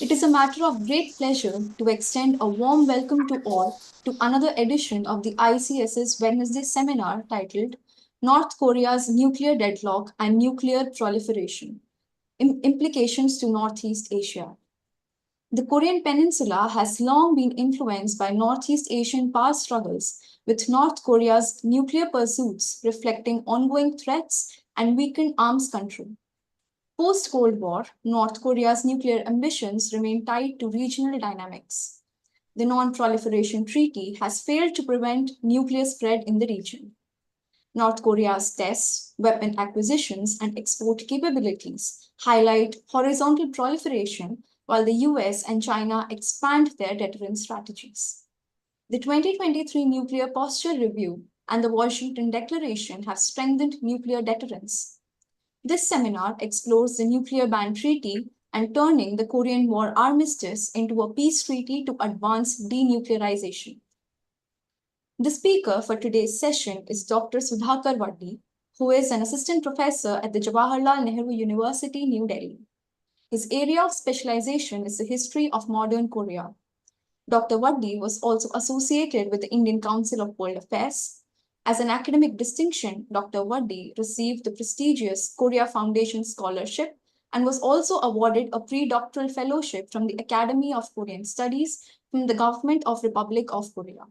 It is a matter of great pleasure to extend a warm welcome to all to another edition of the ICS's Wednesday seminar titled North Korea's Nuclear Deadlock and Nuclear Proliferation Implications to Northeast Asia. The Korean Peninsula has long been influenced by Northeast Asian power struggles, with North Korea's nuclear pursuits reflecting ongoing threats and weakened arms control. Post Cold War, North Korea's nuclear ambitions remain tied to regional dynamics. The Non-Proliferation Treaty has failed to prevent nuclear spread in the region. North Korea's tests, weapon acquisitions, and export capabilities highlight horizontal proliferation, while the US and China expand their deterrence strategies. The 2023 Nuclear Posture Review and the Washington Declaration have strengthened nuclear deterrence. This seminar explores the nuclear ban treaty and turning the Korean War armistice into a peace treaty to advance denuclearization. The speaker for today's session is Dr. Sudhakar Vaddi, who is an assistant professor at the Jawaharlal Nehru University, New Delhi. His area of specialization is the history of modern Korea. Dr. Vaddi was also associated with the Indian Council of World Affairs. As an academic distinction, Dr. Vaddi received the prestigious Korea Foundation Scholarship and was also awarded a pre-doctoral fellowship from the Academy of Korean Studies from the Government of Republic of Korea.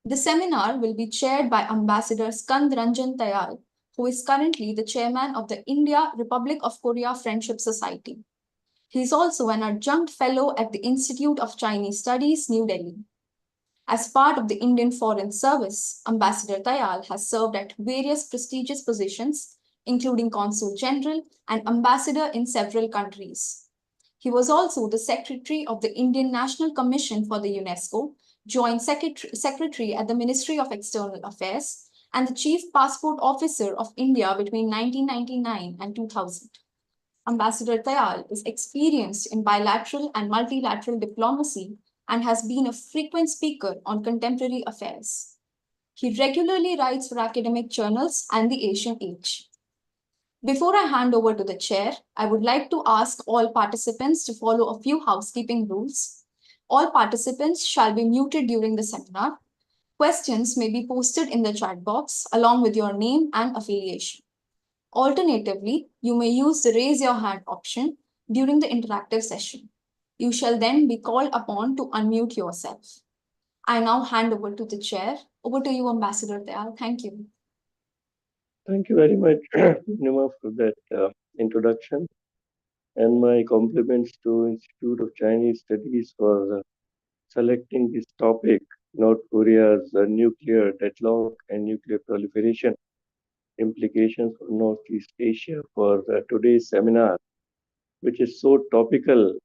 The seminar will be chaired by Ambassador Skand Ranjan Tayal, who is currently the chairman of the India Republic of Korea Friendship Society. He is also an adjunct fellow at the Institute of Chinese Studies, New Delhi. As part of the Indian Foreign Service, Ambassador Tayal has served at various prestigious positions, including Consul General and Ambassador in several countries. He was also the Secretary of the Indian National Commission for the UNESCO, Joint Secretary at the Ministry of External Affairs, and the Chief Passport Officer of India between 1999 and 2000. Ambassador Tayal is experienced in bilateral and multilateral diplomacy and has been a frequent speaker on contemporary affairs. He regularly writes for academic journals and the Asian Age. Before I hand over to the chair, I would like to ask all participants to follow a few housekeeping rules. All participants shall be muted during the seminar. Questions may be posted in the chat box along with your name and affiliation. Alternatively, you may use the raise your hand option during the interactive session. You shall then be called upon to unmute yourself. I now hand over to the chair. Over to you, Ambassador Dayal. Thank you. Thank you very much, Nima, for that introduction. And my compliments to Institute of Chinese Studies for selecting this topic, North Korea's nuclear deadlock and nuclear proliferation implications for Northeast Asia for today's seminar, which is so topical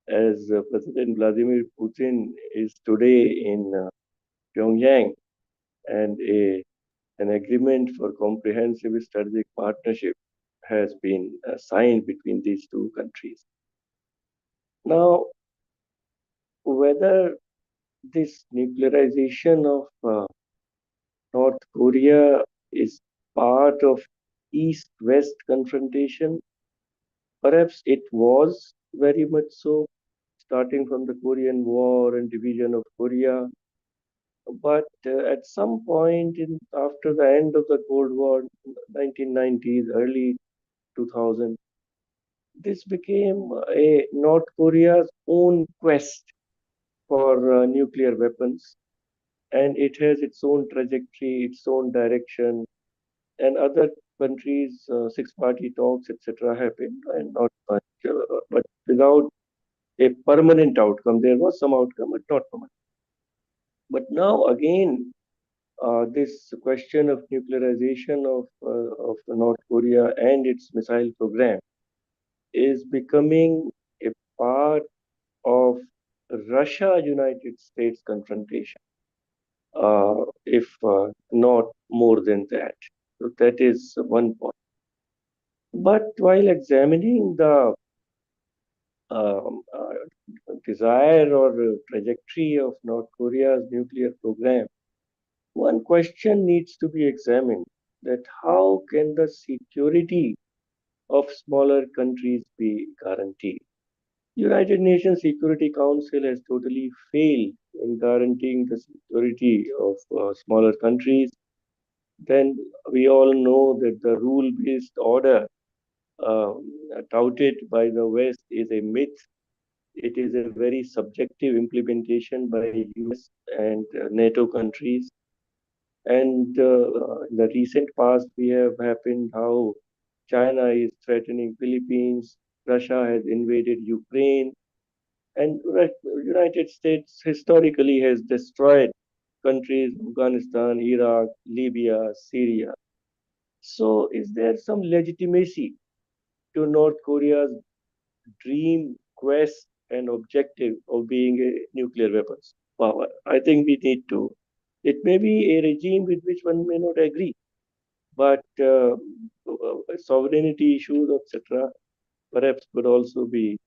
as President Vladimir Putin is today in Pyongyang, and an agreement for comprehensive strategic partnership has been signed between these two countries. Now, whether this nuclearization of North Korea is part of East-West confrontation, perhaps it was very much so, starting from the Korean War and division of Korea. But at some point after the end of the Cold War, 1990s, early 2000, this became a North Korea's own quest for nuclear weapons, and it has its own trajectory, its own direction, and other countries, six-party talks, etc., happened, and not much, but without a permanent outcome. There was some outcome, but not permanent. But now again, this question of nuclearization of North Korea and its missile program is becoming a part of Russia-United States confrontation, if not more than that. So that is one point. But while examining the um, uh, desire or trajectory of North Korea's nuclear program, one question needs to be examined, that how can the security of smaller countries be guaranteed? United Nations Security Council has totally failed in guaranteeing the security of smaller countries. Then we all know that the rule-based order touted by the West is a myth. It is a very subjective implementation by US and NATO countries. And in the recent past, we have happened how China is threatening Philippines, Russia has invaded Ukraine, and United States historically has destroyed countries Afghanistan, Iraq, Libya, Syria. So, is there some legitimacy to North Korea's dream, quest, and objective of being a nuclear weapons power? I think we need to. It may be a regime with which one may not agree, but sovereignty issues, etc., perhaps could also be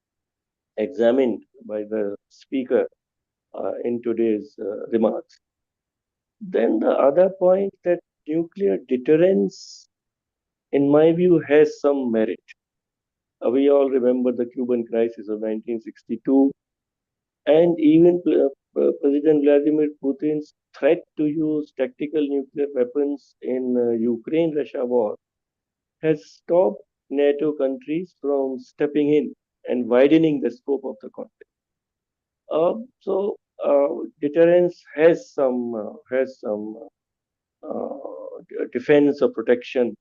examined by the speaker in today's remarks. Then the other point that nuclear deterrence, in my view, has some merit. We all remember the Cuban crisis of 1962, and even President Vladimir Putin's threat to use tactical nuclear weapons in Ukraine-Russia war has stopped NATO countries from stepping in and widening the scope of the conflict. So deterrence has some defense or protection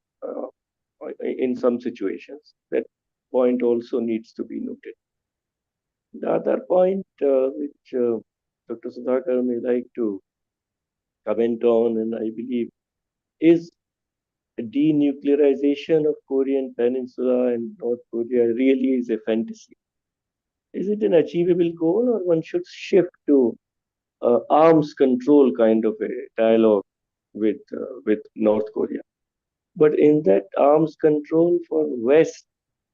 in some situations. That point also needs to be noted. The other point which Dr. Sudhakar may like to comment on, and I believe, is denuclearization of Korean Peninsula and North Korea really is a fantasy. Is it an achievable goal, or one should shift to arms control kind of a dialogue with North Korea? But in that arms control for West,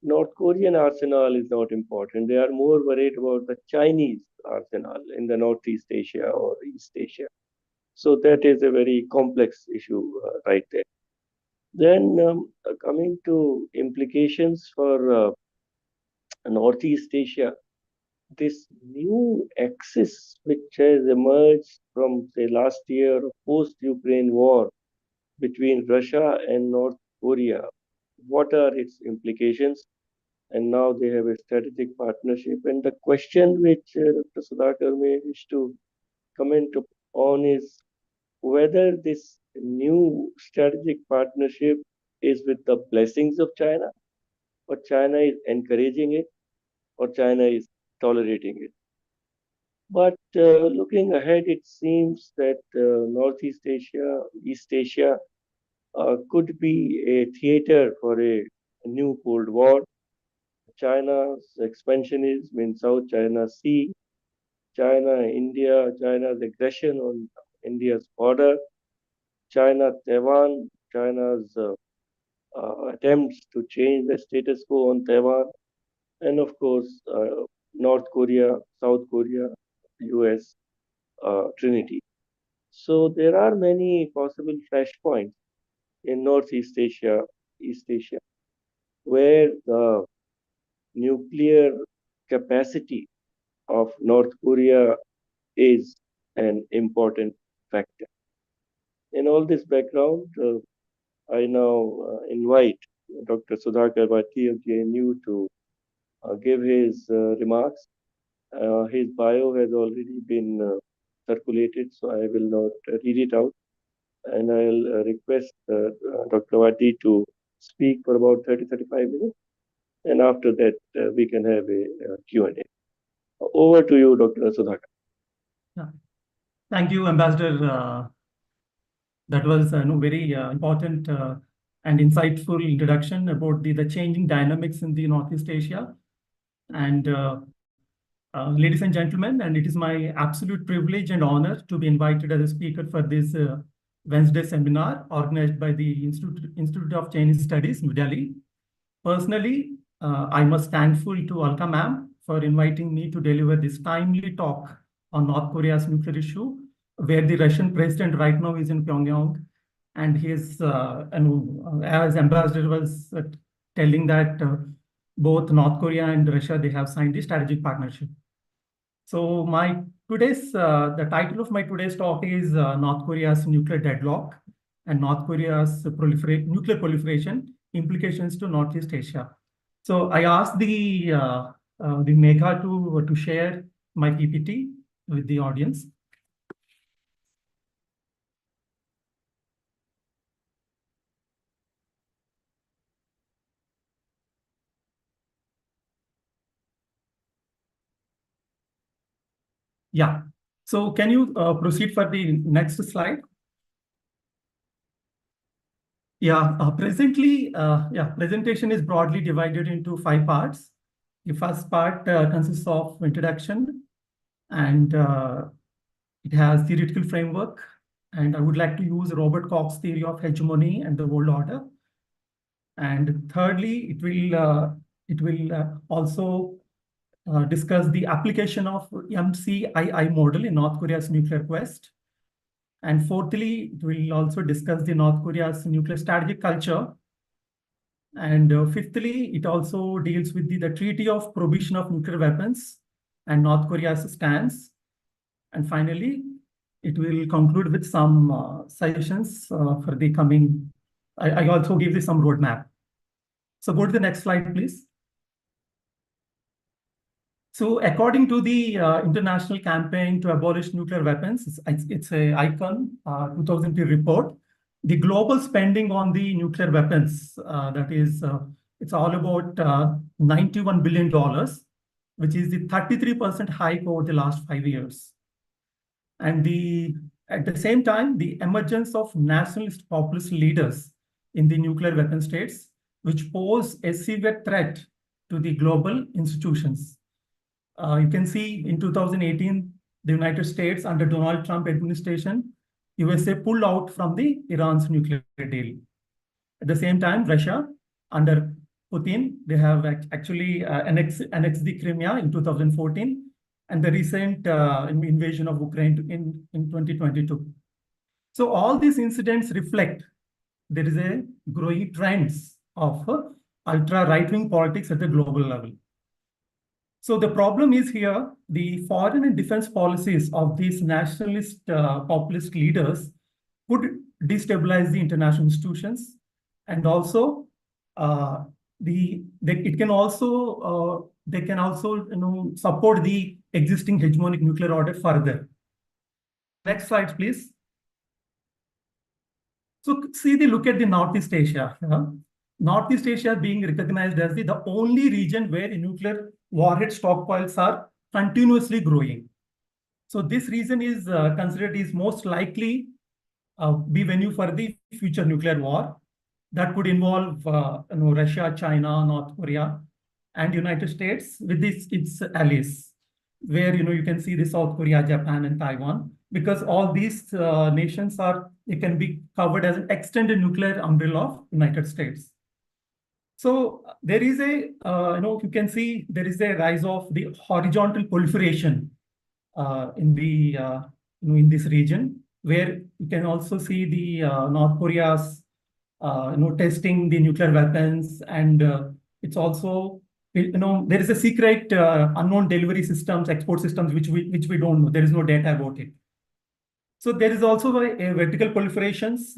North Korean arsenal is not important. They are more worried about the Chinese arsenal in the Northeast Asia or East Asia. So that is a very complex issue right there. Then coming to implications for Northeast Asia, this new axis which has emerged from say last year post-Ukraine war between Russia and North Korea, what are its implications? And now they have a strategic partnership. And the question which Dr. Sudhakar may wish to comment on is whether this new strategic partnership is with the blessings of China, or China is encouraging it, or China is tolerating it. But looking ahead, it seems that Northeast Asia, East Asia could be a theater for a new Cold War. China's expansionism in South China Sea, China's aggression on India's border, Taiwan, China's attempts to change the status quo on Taiwan, and of course, North Korea, South Korea, US Trinity. So there are many possible flashpoints in Northeast Asia, East Asia, where the nuclear capacity of North Korea is an important factor. In all this background, I now invite Dr. Sudhakar Bhatti of JNU to give his remarks. His bio has already been circulated, so I will not read it out. And I'll request Dr. Bhatti to speak for about 30-35 minutes. And after that, we can have a Q&A. Over to you, Dr. Sudhakar. Yeah. Thank you, Ambassador. That was a very important and insightful introduction about the changing dynamics in the Northeast Asia. And ladies and gentlemen, and it is my absolute privilege and honor to be invited as a speaker for this Wednesday seminar organized by the Institute of Chinese Studies, New Delhi. Personally, I must thankful to Alka ma'am for inviting me to deliver this timely talk on North Korea's nuclear issue, where the Russian president right now is in Pyongyang, and he is, as ambassador was telling that both North Korea and Russia, they have signed the strategic partnership. So the title of my today's talk is North Korea's nuclear deadlock and North Korea's nuclear proliferation implications to Northeast Asia. So I asked the Megha to share my PPT with the audience. Yeah. So can you proceed for the next slide? Yeah, presentation is broadly divided into 5 parts. The first part consists of introduction, and it has theoretical framework. And I would like to use Robert Koch's theory of hegemony and the world order. And thirdly, it will also discuss the application of MCII model in North Korea's nuclear quest. And fourthly, it will also discuss the North Korea's nuclear strategic culture. And fifthly, it also deals with the Treaty of Prohibition of Nuclear Weapons and North Korea's stance. And finally, it will conclude with some suggestions for the coming. I also give you some roadmap. So go to the next slide, please. So according to the International Campaign to Abolish Nuclear Weapons, it's a ICON 2003 report, the global spending on the nuclear weapons, it's all about $91 billion, which is the 33% hike over the last 5 years. And at the same time, the emergence of nationalist populist leaders in the nuclear weapon states, which pose a severe threat to the global institutions. You can see in 2018, the United States under Donald Trump administration, USA pulled out from the Iran's nuclear deal. At the same time, Russia under Putin, they have actually annexed the Crimea in 2014, and the recent invasion of Ukraine in 2022. So all these incidents reflect there is a growing trends of ultra right-wing politics at the global level. So the problem is here, the foreign and defense policies of these nationalist populist leaders could destabilize the international institutions, and also they can also support the existing hegemonic nuclear order further. Next slide, please. So look at the Northeast Asia. Northeast Asia being recognized as the only region where nuclear warhead stockpiles are continuously growing. So this region is considered is most likely be venue for the future nuclear war that could involve Russia, China, North Korea, and United States with its allies, where you can see the South Korea, Japan, and Taiwan, because all these nations it can be covered as an extended nuclear umbrella of United States. So there is you can see there is a rise of the horizontal proliferation in this region, where you can also see the North Korea's testing the nuclear weapons, and it's also there is a secret unknown delivery systems, export systems which we don't know. There is no data about it. So there is also a vertical proliferations,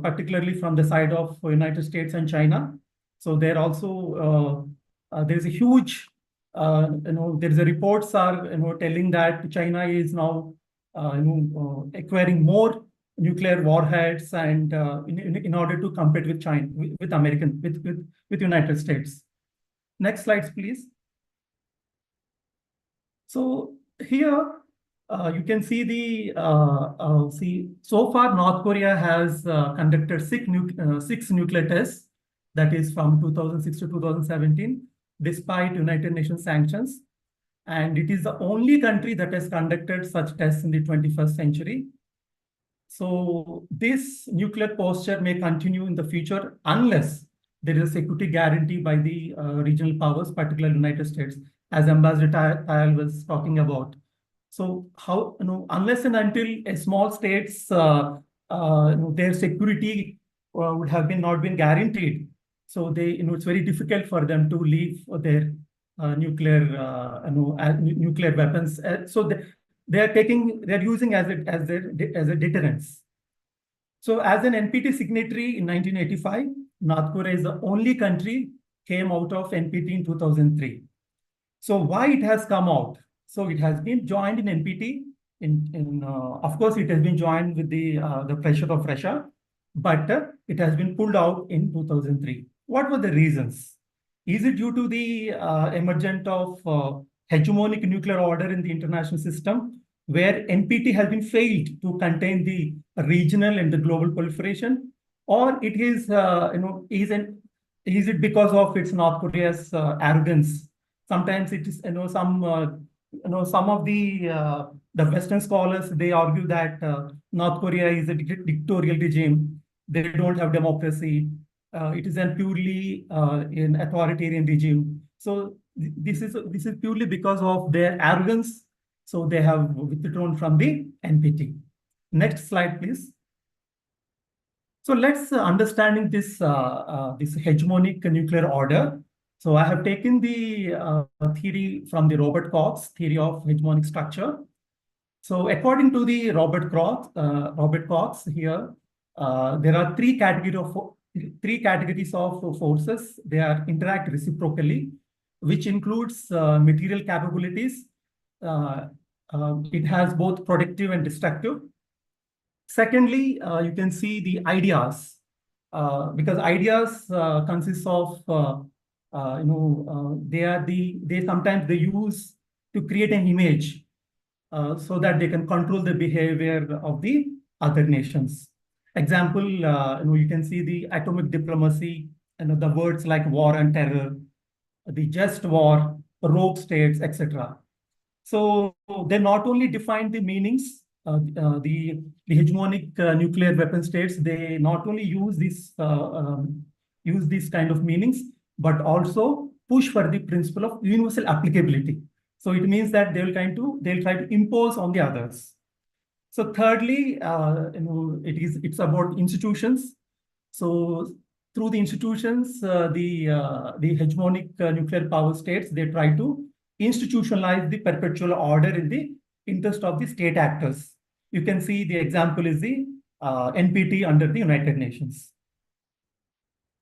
particularly from the side of United States and China. So there also there is a huge there is a reports are telling that China is now acquiring more nuclear warheads, and in order to compete with China, with United States. Next slides, please. So here you can see so far North Korea has conducted six nuclear tests, that is from 2006 to 2017, despite United Nations sanctions. And it is the only country that has conducted such tests in the 21st century. So this nuclear posture may continue in the future unless there is a security guarantee by the regional powers, particularly United States, as Ambassador Tayal was talking about. So how, unless and until a small states, their security would have not been guaranteed. So it's very difficult for them to leave their nuclear weapons. So they're using as a deterrence. So as an NPT signatory in 1985, North Korea is the only country came out of NPT in 2003. So why it has come out? So it has been joined in NPT. Of course, it has been joined with the pressure of Russia, but it has been pulled out in 2003. What were the reasons? Is it due to the emergence of hegemonic nuclear order in the international system, where NPT has been failed to contain the regional and the global proliferation, or it is is it because of its North Korea's arrogance? Sometimes it is some of the Western scholars, they argue that North Korea is a dictatorial regime. They don't have democracy. It is a purely an authoritarian regime. So this is purely because of their arrogance. So they have withdrawn from the NPT. Next slide, please. So let's understanding this hegemonic nuclear order. So I have taken the theory from the Robert Koch's theory of hegemonic structure. So according to the Robert Koch here, there are three categories of forces. They are interact reciprocally, which includes material capabilities. It has both productive and destructive. Secondly, you can see the ideas, because ideas consist of they sometimes they use to create an image so that they can control the behavior of the other nations. Example, you can see the atomic diplomacy, the words like war and terror, the just war, rogue states, etc. So they not only define the meanings, the hegemonic nuclear weapon states, they not only use these kind of meanings, but also push for the principle of universal applicability. So it means that they'll try to impose on the others. So thirdly, it's about institutions. So through the institutions, the hegemonic nuclear power states, they try to institutionalize the perpetual order in the interest of the state actors. You can see the example is the NPT under the United Nations.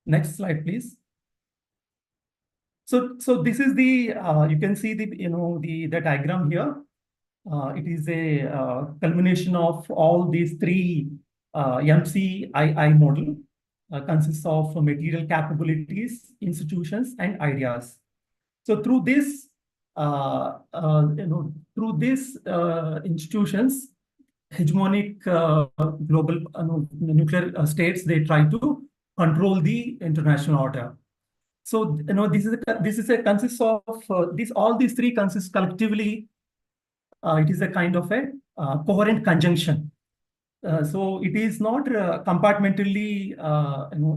Next slide, please. So this is the you can see the diagram here. It is a culmination of all these three MCII model. Consists of material capabilities, institutions, and ideas. So through this, institutions, hegemonic global nuclear states, they try to control the international order. So this is a consists of all these three consist collectively. It is a kind of a coherent conjunction. So it is not compartmentally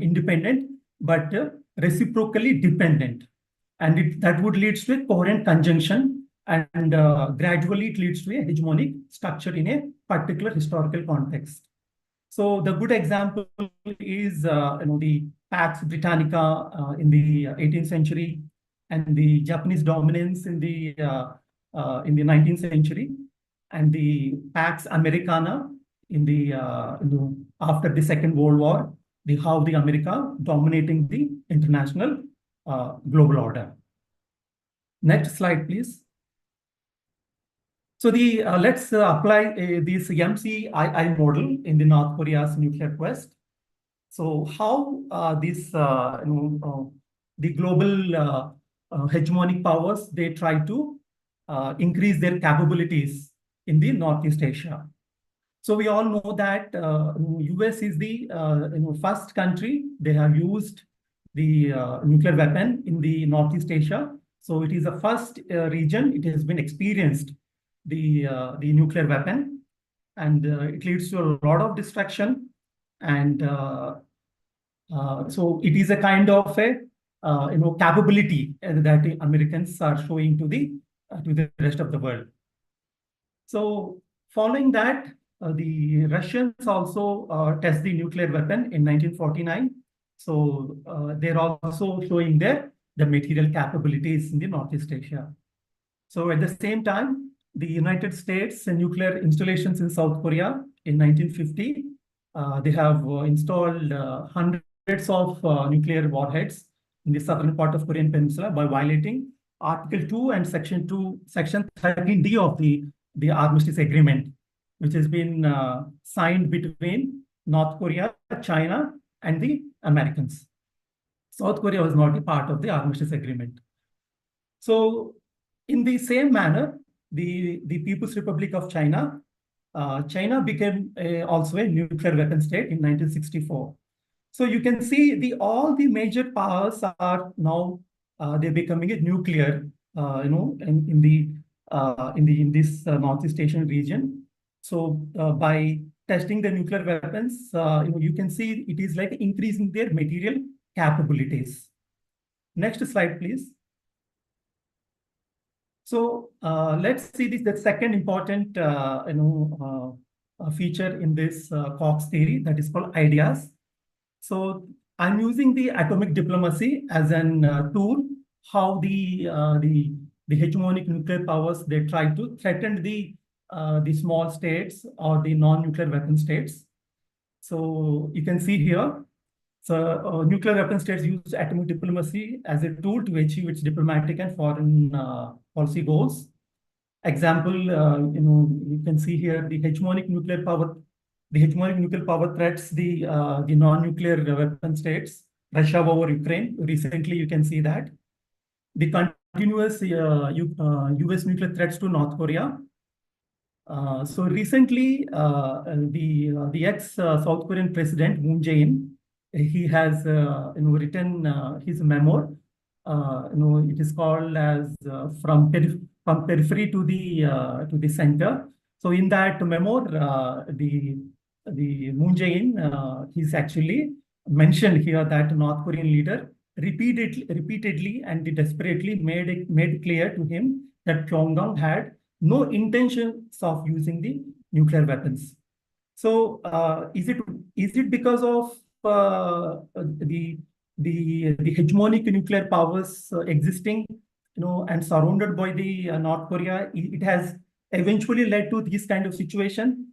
independent, but reciprocally dependent. And that would lead to a coherent conjunction, and gradually it leads to a hegemonic structure in a particular historical context. So the good example is the Pax Britannica in the 18th century, and the Japanese dominance in the 19th century, and the Pax Americana in the after the Second World War, how the America dominating the international global order. Next slide, please. So let's apply this MCII model in the North Korea's nuclear quest. So how the global hegemonic powers, they try to increase their capabilities in the Northeast Asia. So we all know that US is the first country. They have used the nuclear weapon in the Northeast Asia. So it is the first region it has been experienced the nuclear weapon, and it leads to a lot of destruction. And so it is a kind of a capability that the Americans are showing to the rest of the world. So following that, the Russians also test the nuclear weapon in 1949, So they're also showing the material capabilities in the Northeast Asia. So at the same time, the United States nuclear installations in South Korea in 1950, they have installed hundreds of nuclear warheads in the southern part of Korean Peninsula by violating Article 2 and Section 13D of the Armistice Agreement, which has been signed between North Korea, China, and the Americans. South Korea was not a part of the Armistice Agreement. So in the same manner, the People's Republic of China, China became also a nuclear weapon state in 1964. So you can see all the major powers are now they're becoming a nuclear, in this Northeast Asian region. So by testing the nuclear weapons, you can see it is like increasing their material capabilities. Next slide, please. So let's see the second important feature in this Cox theory, that is called ideas. So I'm using the atomic diplomacy as an tool, how the hegemonic nuclear powers, they try to threaten the small states or the non-nuclear weapon states. So you can see here, so nuclear weapon states use atomic diplomacy as a tool to achieve its diplomatic and foreign policy goals. Example, you can see here the hegemonic nuclear power. The hegemonic nuclear power threats the non-nuclear weapon states, Russia over Ukraine. Recently, you can see that the continuous U.S. nuclear threats to North Korea. So recently, the ex-South Korean president Moon Jae-in, he has written his memoir. It is called as from periphery to the center. So in that memoir, the Moon Jae-in, he's actually mentioned here that North Korean leader repeatedly and desperately made clear to him that Pyongyang had no intentions of using the nuclear weapons. So is it because of the hegemonic nuclear powers existing, and surrounded by the North Korea, it has eventually led to this kind of situation?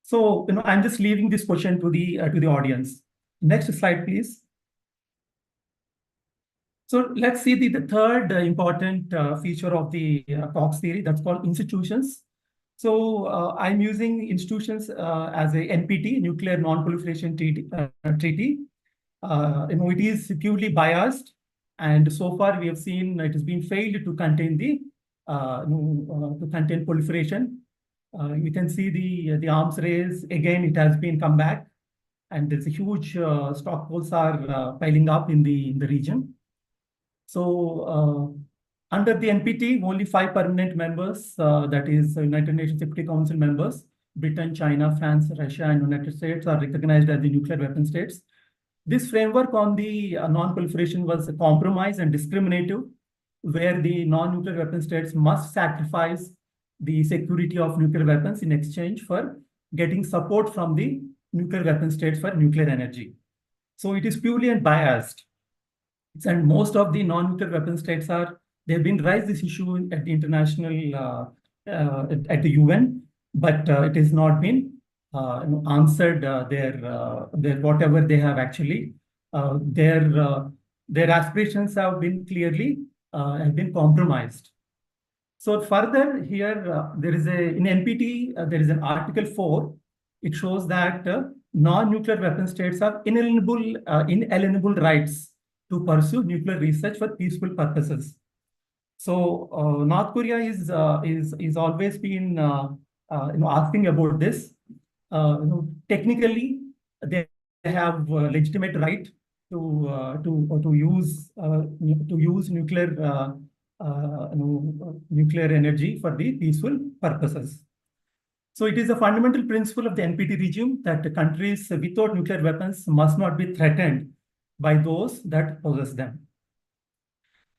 So I'm just leaving this question to the audience. Next slide, please. So let's see the third important feature of the Cox theory, that's called institutions. So I'm using institutions as a NPT, Nuclear Non-Proliferation Treaty. It is purely biased, and so far we have seen it has been failed to contain proliferation. You can see the arms race again. It has been come back, and there's a huge stockpiles are piling up in the region. So under the NPT, only 5 permanent members, that is United Nations Security Council members, Britain, China, France, Russia, and United States, are recognized as the nuclear weapon states. This framework on the non-proliferation was a compromise and discriminative, where the non-nuclear weapon states must sacrifice the security of nuclear weapons in exchange for getting support from the nuclear weapon states for nuclear energy. So it is purely unbiased. And most of the non-nuclear weapon states they've been raised this issue at the international, at the UN, but it has not been answered their whatever they have actually, their aspirations have been clearly have been compromised. So further here, there is in NPT, there is an Article 4. It shows that non-nuclear weapon states have inalienable rights to pursue nuclear research for peaceful purposes. So North Korea is always been asking about this. Technically, they have legitimate right to use nuclear nuclear energy for the peaceful purposes. So it is a fundamental principle of the NPT regime that countries without nuclear weapons must not be threatened by those that possess them.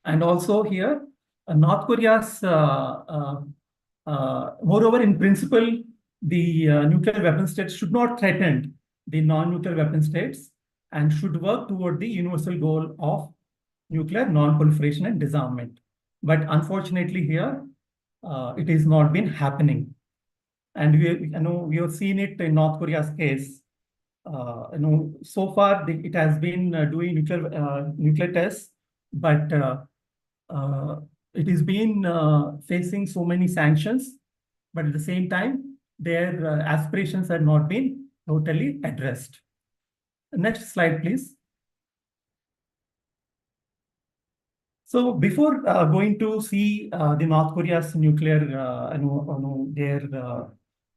And also here, North Korea's, moreover, in principle, the nuclear weapon states should not threaten the non-nuclear weapon states. and should work toward the universal goal of nuclear non-proliferation and disarmament. But unfortunately here, it has not been happening. And we have seen it in North Korea's case. So far it has been doing nuclear tests, but it has been facing so many sanctions, but at the same time, their aspirations have not been totally addressed. Next slide, please. So before going to see the North Korea's nuclear, their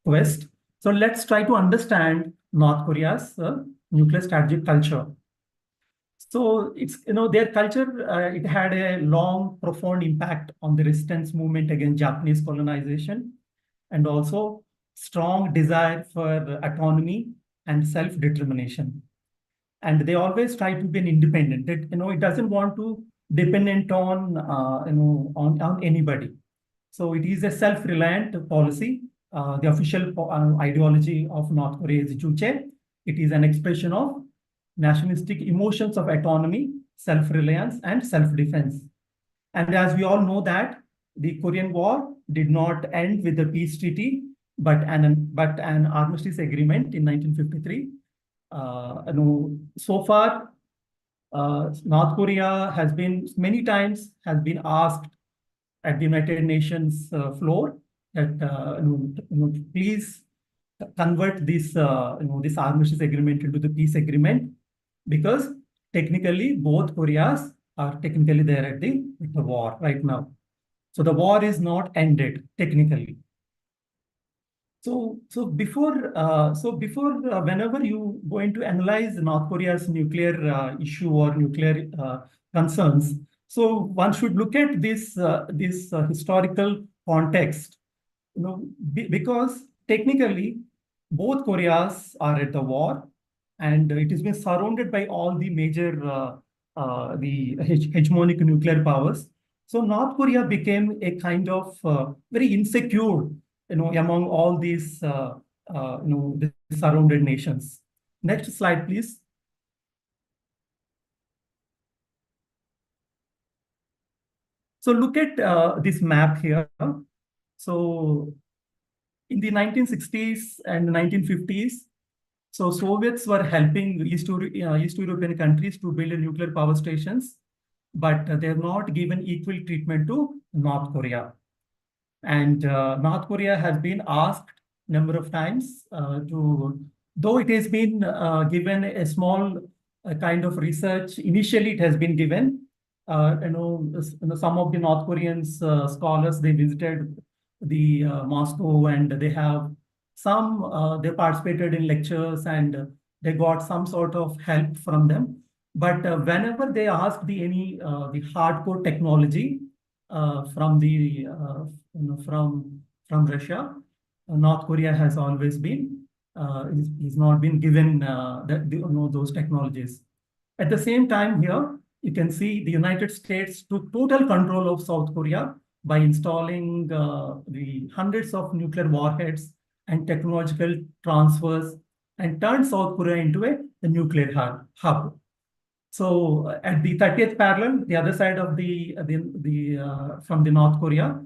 quest, so let's try to understand North Korea's nuclear strategic culture. So it's, their culture, it had a long, profound impact on the resistance movement against Japanese colonization, and also strong desire for autonomy and self-determination. And they always try to be an independent. It doesn't want to dependent on, on anybody. So it is a self-reliant policy. The official ideology of North Korea is Juche. It is an expression of nationalistic emotions of autonomy, self-reliance, and self-defense. And as we all know that the Korean War did not end with the peace treaty, but an armistice agreement in 1953. So far, North Korea has been many times asked at the United Nations floor that please convert this this armistice agreement into the peace agreement, because technically both Koreas are technically there at the war right now. So the war is not ended technically. So before whenever you going to analyze North Korea's nuclear issue or nuclear concerns, so one should look at this historical context, because technically both Koreas are at the war, and it has been surrounded by all the major the hegemonic nuclear powers. So North Korea became a kind of very insecure, among all these, the surrounded nations. Next slide, please. So look at this map here. So in the 1960s and 1950s, so Soviets were helping East European countries to build nuclear power stations, but they have not given equal treatment to North Korea. And North Korea has been asked a number of times though it has been given a small kind of research. Initially, it has been given. Some of the North Korean scholars, they visited the Moscow, and they have they participated in lectures, and they got some sort of help from them. But whenever they asked the hardcore technology from the from Russia, North Korea has always been is not been given those technologies. At the same time, here you can see the United States took total control of South Korea by installing the hundreds of nuclear warheads and technological transfers, and turned South Korea into a nuclear hub. So at the 30th parallel, the other side of from the North Korea,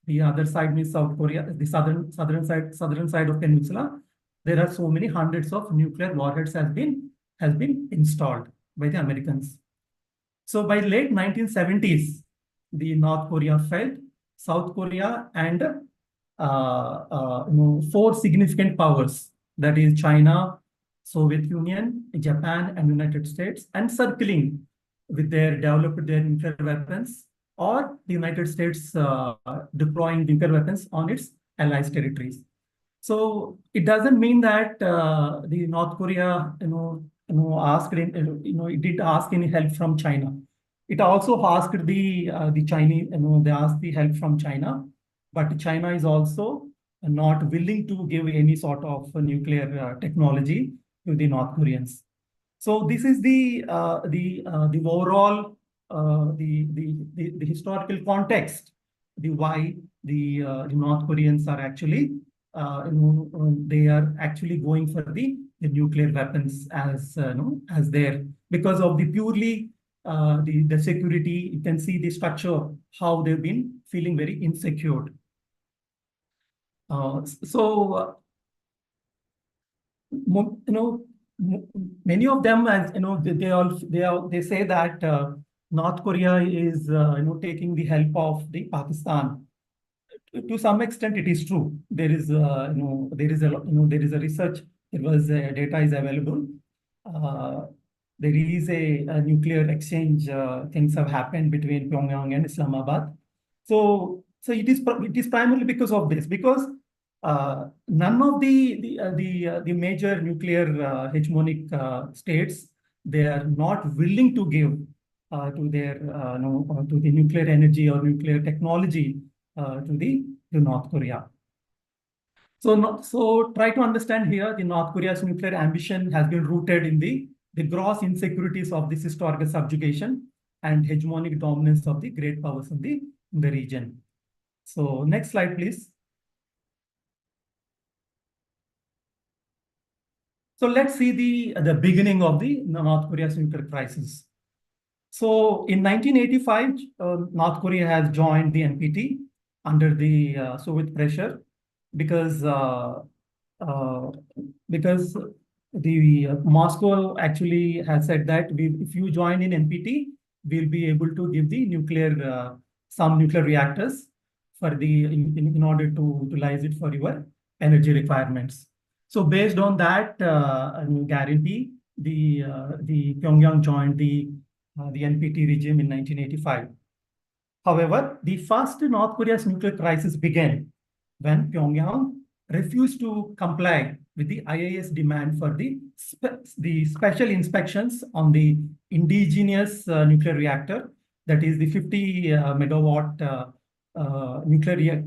the other side means South Korea, the southern side of peninsula, there are so many hundreds of nuclear warheads has been installed by the Americans. So by late 1970s, the North Korea fell. South Korea and four significant powers, that is China, Soviet Union, Japan, and United States, and circling with developed their nuclear weapons, or the United States deploying nuclear weapons on its allies' territories. So it doesn't mean that the North Korea, asked, it did ask any help from China. It also asked the Chinese, they asked the help from China, but China is also not willing to give any sort of nuclear technology to the North Koreans. So this is the overall the historical context, why the North Koreans are actually they are actually going for the the nuclear weapons as as there, because of the purely the security. You can see the structure, how they've been feeling very insecure. Many of them, as they say that North Korea is taking the help of the Pakistan. To some extent, it is true. There is there is a research. There was data is available. There is a nuclear exchange. Things have happened between Pyongyang and Islamabad. So it is primarily because of this, because none of the major nuclear hegemonic states, they are not willing to give to their to the nuclear energy or nuclear technology to North Korea. So try to understand here, the North Korea's nuclear ambition has been rooted in the gross insecurities of this historical subjugation and hegemonic dominance of the great powers in the region. So next slide, please. So let's see the beginning of the North Korea's nuclear crisis. So in 1985, North Korea has joined the NPT under the Soviet pressure, because the Moscow actually has said that if you join in NPT, we'll be able to give the nuclear some nuclear reactors for in order to utilize it for your energy requirements. So based on that guarantee, the Pyongyang joined the NPT regime in 1985. However, the first North Korea's nuclear crisis began when Pyongyang refused to comply with the IAEA's demand for the special inspections on the indigenous nuclear reactor, that is the 50 megawatt nuclear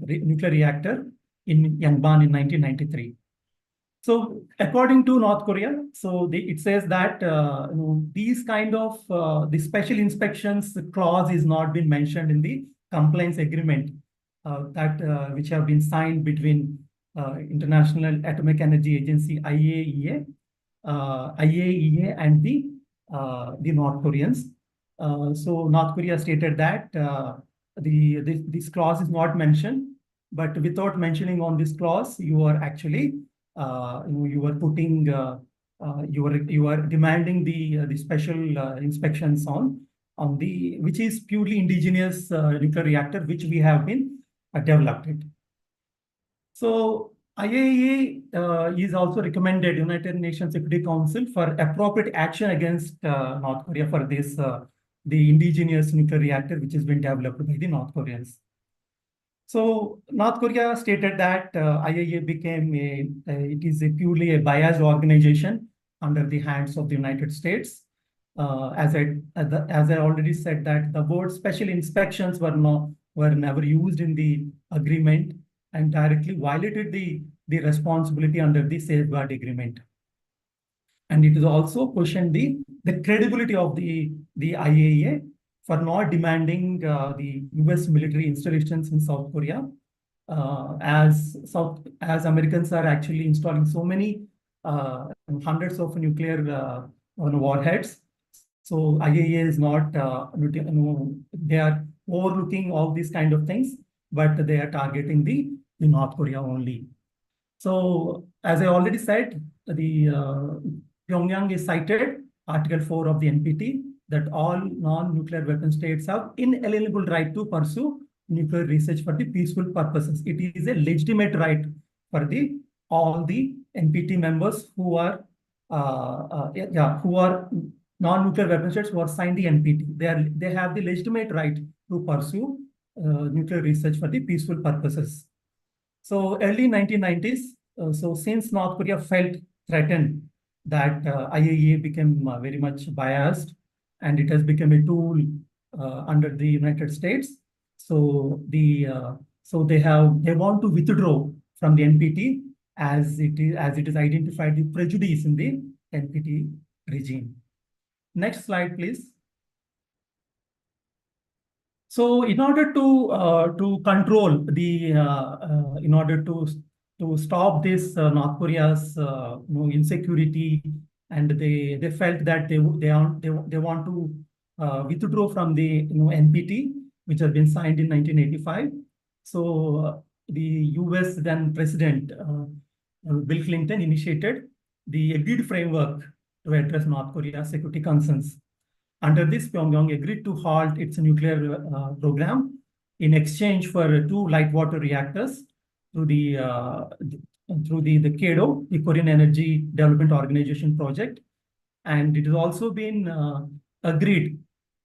reactor in Yangon in 1993. So according to North Korea, so it says that these kind of the special inspections clause is not been mentioned in the compliance agreement which have been signed between International Atomic Energy Agency IAEA and the North Koreans. So North Korea stated that this clause is not mentioned, but without mentioning on this clause, you are actually you are putting you are demanding the special inspections on the which is purely indigenous nuclear reactor which we have been developed it. So IAEA is also recommended United Nations Security Council for appropriate action against North Korea for this the indigenous nuclear reactor which has been developed by the North Koreans. So North Korea stated that IAEA became it is purely a biased organization under the hands of the United States. As I already said, that the word special inspections were never used in the agreement and directly violated the responsibility under the safeguard agreement. And it is also questioned the credibility of the IAEA for not demanding the US military installations in South Korea, as Americans are actually installing so many hundreds of nuclear warheads. So IAEA is not, they are overlooking all these kind of things, but they are targeting the North Korea only. So as I already said, the Pyongyang is cited Article 4 of the NPT, that all non-nuclear weapon states have inalienable right to pursue nuclear research for the peaceful purposes. It is a legitimate right for all the NPT members who are non-nuclear weapon states who are signed the NPT. They have the legitimate right to pursue nuclear research for the peaceful purposes. So early 1990s, so since North Korea felt threatened that IAEA became very much biased, and it has become a tool under the United States. So they want to withdraw from the NPT as it is identified the prejudice in the NPT regime. Next slide, please. So in order to control the in order to to stop this North Korea's insecurity, and they felt that they want to withdraw from the NPT, which has been signed in 1985. So the U.S. then President Bill Clinton initiated the agreed framework to address North Korea's security concerns. Under this, Pyongyang agreed to halt its nuclear program in exchange for 2 light water reactors through the KEDO, the Korean Energy Development Organization project. And it has also been agreed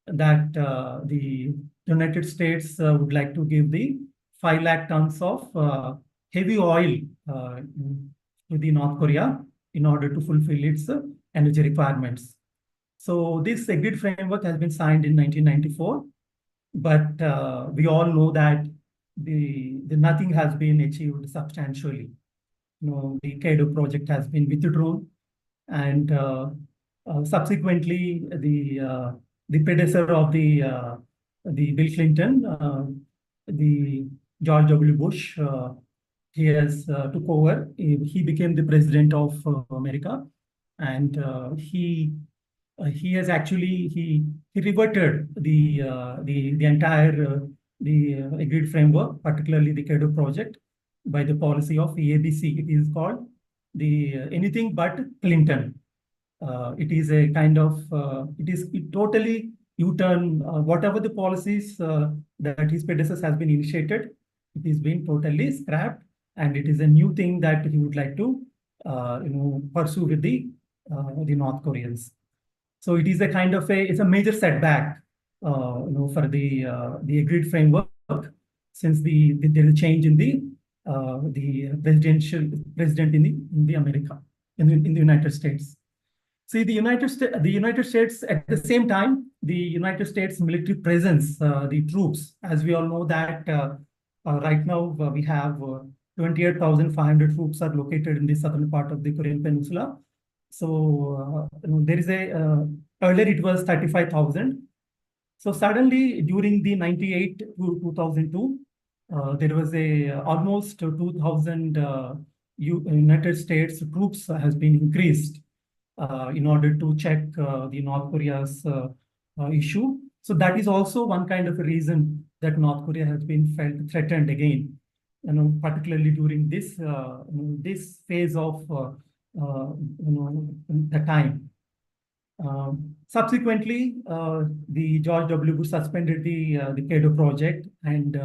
that the United States would like to give the 5 lakh tons of heavy oil to the North Korea in order to fulfill its energy requirements. So this agreed framework has been signed in 1994, but we all know that the nothing has been achieved substantially. The KEDO project has been withdrawn, and subsequently the predecessor of the Bill Clinton, the George W. Bush, he has took over. He became the president of America, and he has actually he reverted the entire agreed framework, particularly the KEDO project, by the policy of ABC. It is called the anything but Clinton. It is a kind of it totally U-turn whatever the policies that his predecessor has been initiated. It is being totally scrapped, and it is a new thing that he would like to pursue with the North Koreans. So it is a kind of it's a major setback for the agreed framework, since there is a change in the president in the America in the United States. See, the United States at the same time, the United States military presence, the troops, as we all know that right now we have 28,500 troops are located in the southern part of the Korean Peninsula. So there is earlier it was 35,000. So suddenly during the 98 to 2002, there was almost 2,000 United States troops has been increased in order to check the North Korea's issue. So that is also one kind of a reason that North Korea has been felt threatened again, particularly during this this phase of the time. Subsequently, the George W. Bush suspended the KEDO project and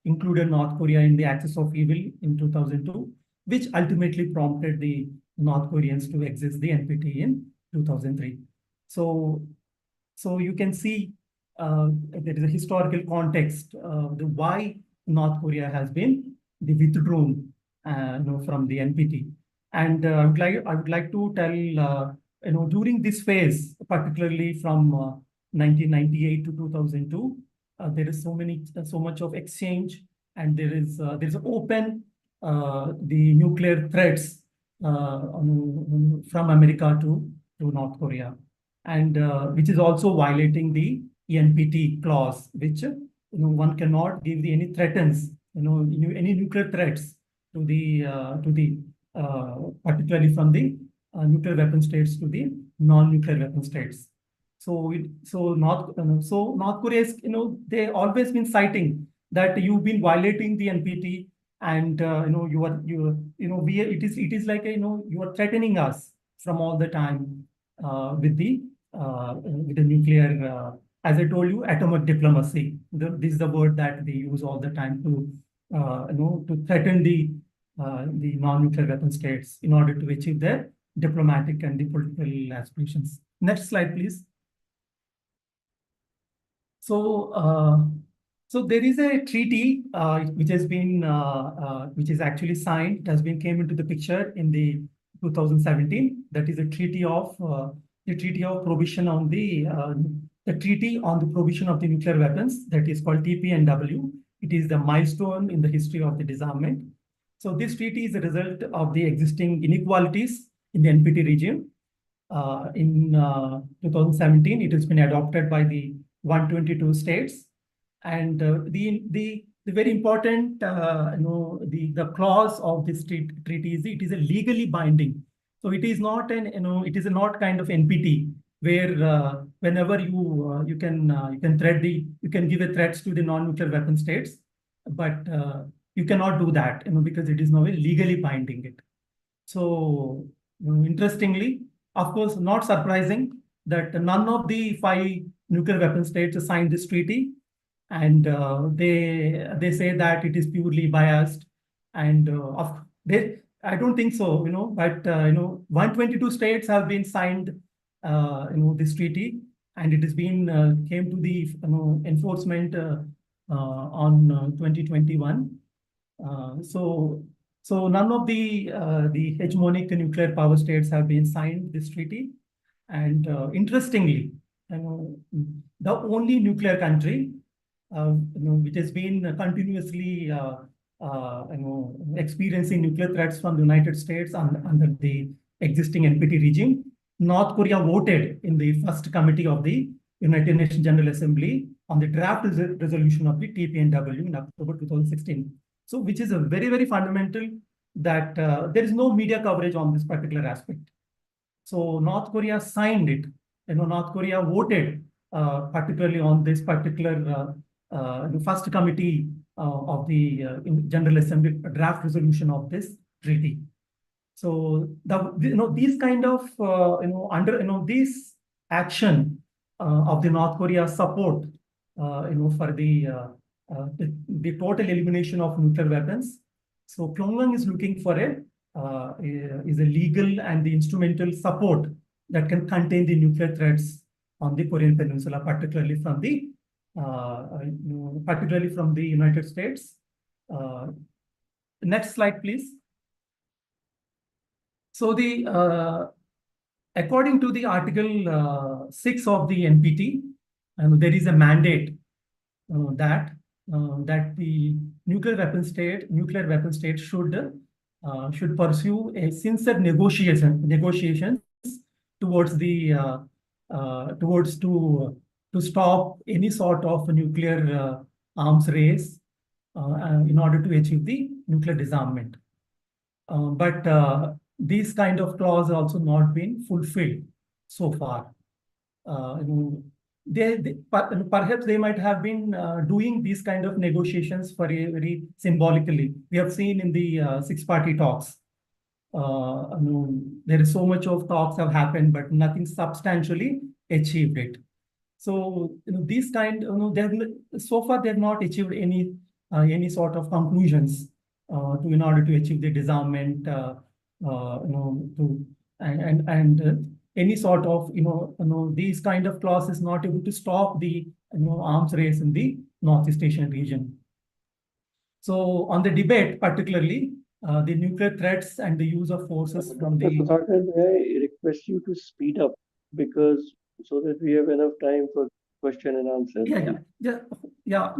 included North Korea in the axis of evil in 2002, which ultimately prompted the North Koreans to exit the NPT in 2003. So you can see there is a historical context why North Korea has been withdrawn from the NPT. And I would like to tell during this phase, particularly from 1998 to 2002, there is so much of exchange, and there is open the nuclear threats from America to North Korea, and which is also violating the NPT clause, which one cannot give any threats, any nuclear threats to the particularly from the nuclear weapon states to the non-nuclear weapon states. So North Korea is, they always been citing that you've been violating the NPT, and it is like you are threatening us from all the time with the nuclear, as I told you, atomic diplomacy. This is the word that they use all the time to threaten the non-nuclear weapon states in order to achieve their diplomatic and the political aspirations. Next slide, please. So there is a treaty which has been which is actually signed. It has been came into the picture in the 2017. That is a treaty of prohibition on the treaty on the prohibition of the nuclear weapons. That is called TPNW. It is the milestone in the history of the disarmament. So this treaty is a result of the existing inequalities in the NPT regime. In 2017, it has been adopted by the 122 states, and the the very important, the clause of this treaty is it is a legally binding. So it is not it is not kind of NPT where whenever you can give a threats to the non-nuclear weapon states, but you cannot do that, because it is now legally binding it. So interestingly, of course, not surprising that none of the 5 nuclear weapon states signed this treaty, and they say that it is purely biased, and I don't think so, but 122 states have been signed this treaty, and it has been came to the enforcement on 2021. So none of the hegemonic nuclear power states have been signed this treaty, and interestingly, the only nuclear country which has been continuously experiencing nuclear threats from the United States under the existing NPT regime, North Korea voted in the first committee of the United Nations General Assembly on the draft resolution of the TPNW in October 2016. So, which is a very, very fundamental that there is no media coverage on this particular aspect. So North Korea signed it. North Korea voted particularly on this particular first committee of the General Assembly draft resolution of this treaty. So these kind of this action of the North Korea support for the total elimination of nuclear weapons. So Pyongyang is looking for a legal and the instrumental support that can contain the nuclear threats on the Korean Peninsula, particularly from the United States. Next slide, please. So according to the Article 6 of the NPT, there is a mandate that the nuclear weapon state should pursue a sincere negotiations towards to stop any sort of nuclear arms race in order to achieve the nuclear disarmament. But these kind of clauses also not been fulfilled so far. Perhaps they might have been doing these kind of negotiations very symbolically. We have seen in the 6-party talks. There is so much of talks have happened, but nothing substantially achieved it. So these kind, so far they have not achieved any sort of conclusions in order to achieve the disarmament, any sort of these kind of clauses not able to stop the arms race in the Northeast Asian region. So on the debate, particularly the nuclear threats and the use of forces from the. Sudhakar, may I request you to speed up because so that we have enough time for question and answer. Yeah.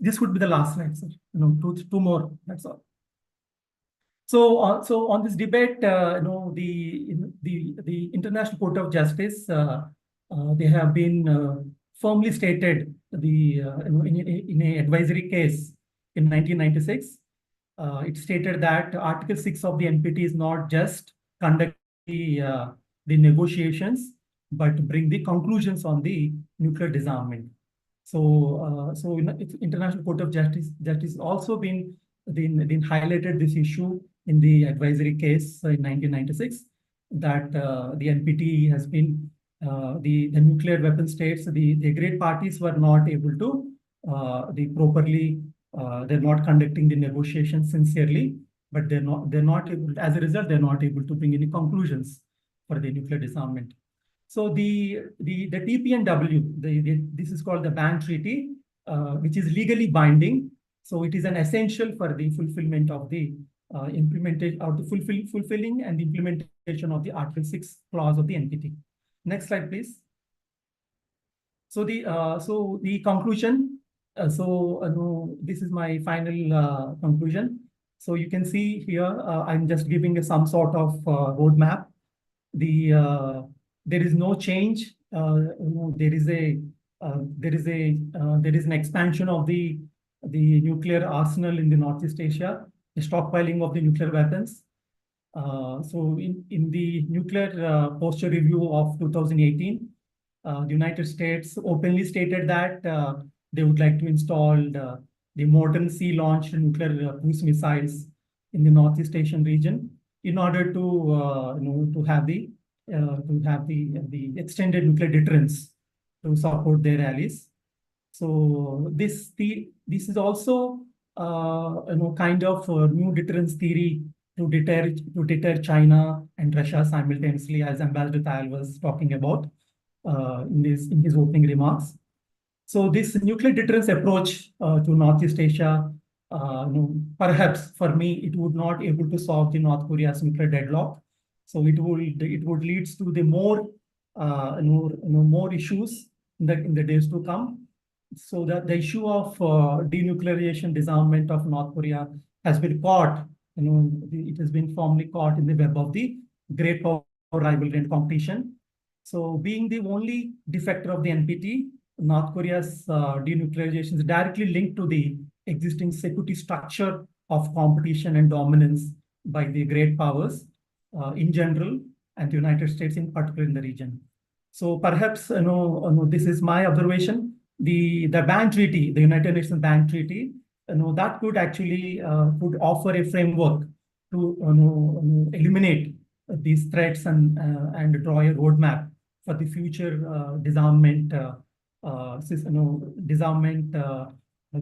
This would be the last slide, sir. Two more. That's all. So on this debate, the International Court of Justice, they have been firmly stated in an advisory case in 1996. It stated that Article 6 of the NPT is not just conduct the negotiations, but bring the conclusions on the nuclear disarmament. So International Court of Justice also been highlighted this issue in the advisory case in 1996 that the NPT has been the nuclear weapon states, the agreed parties were not able to they're not conducting the negotiations sincerely, but they're not able, as a result, they're not able to bring any conclusions for the nuclear disarmament. So the TPNW, this is called the Ban Treaty, which is legally binding. So it is an essential for the fulfillment of the implementation of the fulfilling and implementation of the Article 6 clause of the NPT. Next slide, please. So the conclusion. This is my final conclusion. So you can see here, I'm just giving some sort of roadmap. There is no change. There is an expansion of the the nuclear arsenal in the Northeast Asia, the stockpiling of the nuclear weapons. So in the nuclear posture review of 2018, the United States openly stated that they would like to install the modern sea-launched nuclear cruise missiles in the Northeast Asian region in order to to have the extended nuclear deterrence to support their allies. So this is also kind of a new deterrence theory to deter China and Russia simultaneously, as Ambassador Tayal was talking about in his opening remarks. So this nuclear deterrence approach to Northeast Asia, perhaps for me, it would not able to solve the North Korea's nuclear deadlock. So it would lead to the more more issues in the days to come. So that the issue of denuclearization, disarmament of North Korea has been caught. It has been firmly caught in the web of the great power rivalry and competition. So being the only defector of the NPT, North Korea's denuclearization is directly linked to the existing security structure of competition and dominance by the great powers in general and the United States in particular in the region. So perhaps this is my observation. The ban treaty, the United Nations ban treaty, that could actually could offer a framework to eliminate these threats and draw a roadmap for the future disarmament disarmament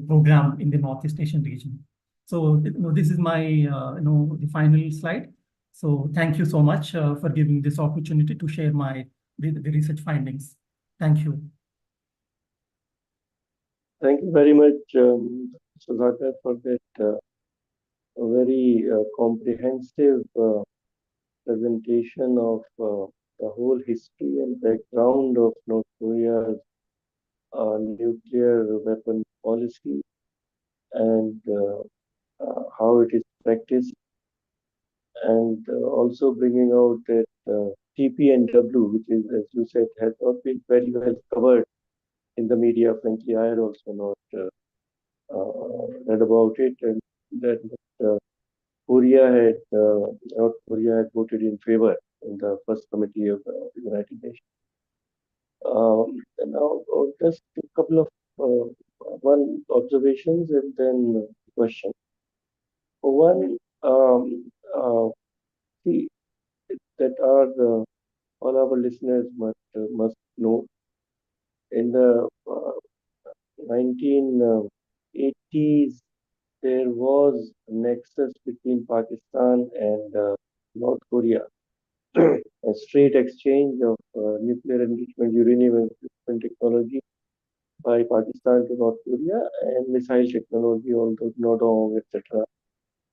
program in the Northeast Asian region. So this is my the final slide. So thank you so much for giving this opportunity to share the research findings. Thank you. Thank you very much, Sudhakar, for that very comprehensive presentation of the whole history and background of North Korea's nuclear weapon policy and how it is practiced, and also bringing out that TPNW, which is, as you said, has not been very well covered in the media. Frankly, I had also not read about it, and that North Korea had voted in favor in the first committee of the United Nations. And now, just a couple of one observations and then question. One, see that all our listeners must know in the 1980s there was a nexus between Pakistan and North Korea, a straight exchange of nuclear enrichment, uranium enrichment technology by Pakistan to North Korea, and missile technology, although Nodong, etc.,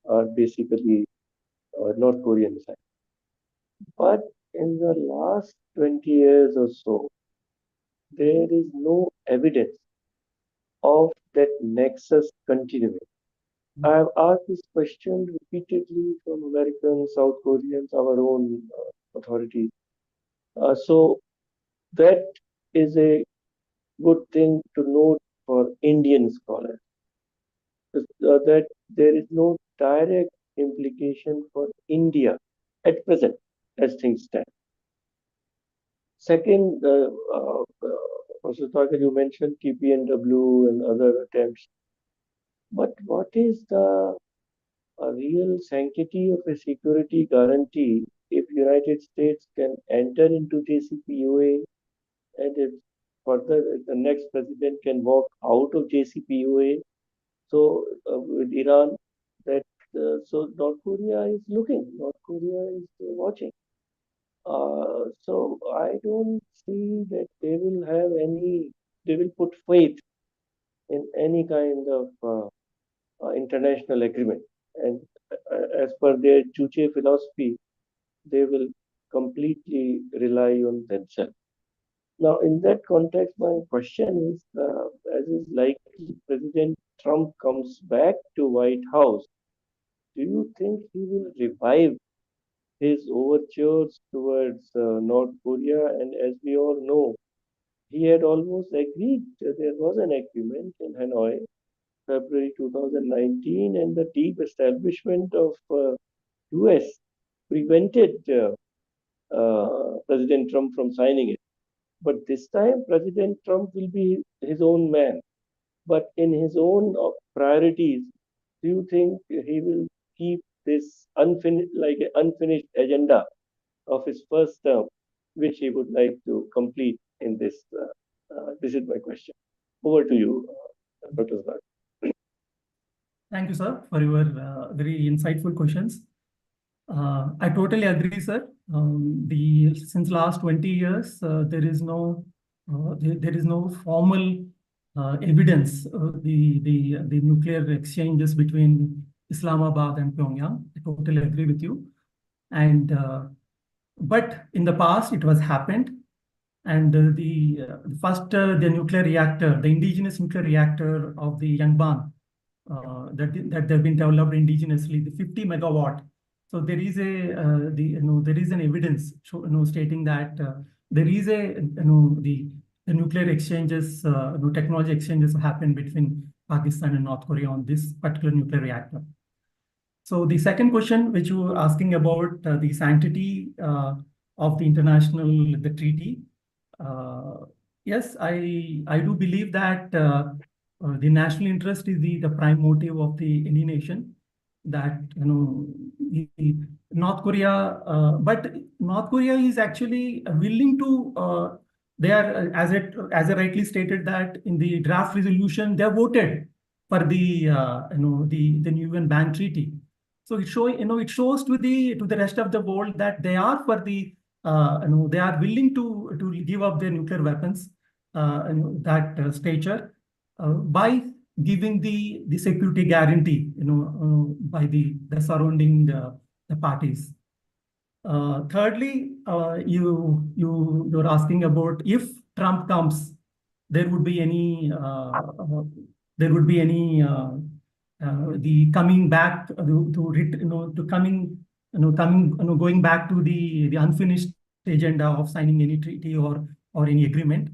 are basically North Korean missiles. But in the last 20 years or so, there is no evidence of that nexus continuing. I have asked this question repeatedly from Americans, South Koreans, our own authorities. So that is a good thing to note for Indian scholars, that there is no direct implication for India at present as things stand. Second, Professor Thakur, you mentioned TPNW and other attempts, but what is the real sanctity of a security guarantee if United States can enter into JCPOA, and if further the next president can walk out of JCPOA? So with Iran, that so North Korea is looking, North Korea is watching. So I don't see that they will put faith in any kind of international agreement. And as per their Juche philosophy, they will completely rely on themselves. Now, in that context, my question is, as is likely, President Trump comes back to White House, do you think he will revive his overtures towards North Korea? And as we all know, he had almost agreed. There was an agreement in Hanoi February 2019, and the deep establishment of US prevented President Trump from signing it. But this time, President Trump will be his own man. But in his own priorities, do you think he will keep this unfinished agenda of his first term, which he would like to complete in this? This is my question. Over to you, Dr. Zak. Thank you, sir, for your very insightful questions. I totally agree, sir. Since last 20 years, there is no formal evidence of the nuclear exchanges between Islamabad and Pyongyang. I totally agree with you. And but in the past, it was happened. And the nuclear reactor, the indigenous nuclear reactor of the Yangban, that they've been developed indigenously, the 50 megawatt. So there is there is an evidence stating that there is the nuclear exchanges, technology exchanges happen between Pakistan and North Korea on this particular nuclear reactor. So the second question, which you were asking about the sanctity of the treaty. Yes, I do believe that the national interest is the prime motive of any nation. That North Korea, but North Korea is actually willing to. They are, as I rightly stated, that in the draft resolution they voted for the the new UN ban treaty. So it shows to the rest of the world that they are for the they are willing to give up their nuclear weapons, that stature, by giving the security guarantee, by the surrounding the parties. Thirdly, you're asking about if Trump comes, there would be any the coming back going back to the unfinished agenda of signing any treaty or any agreement.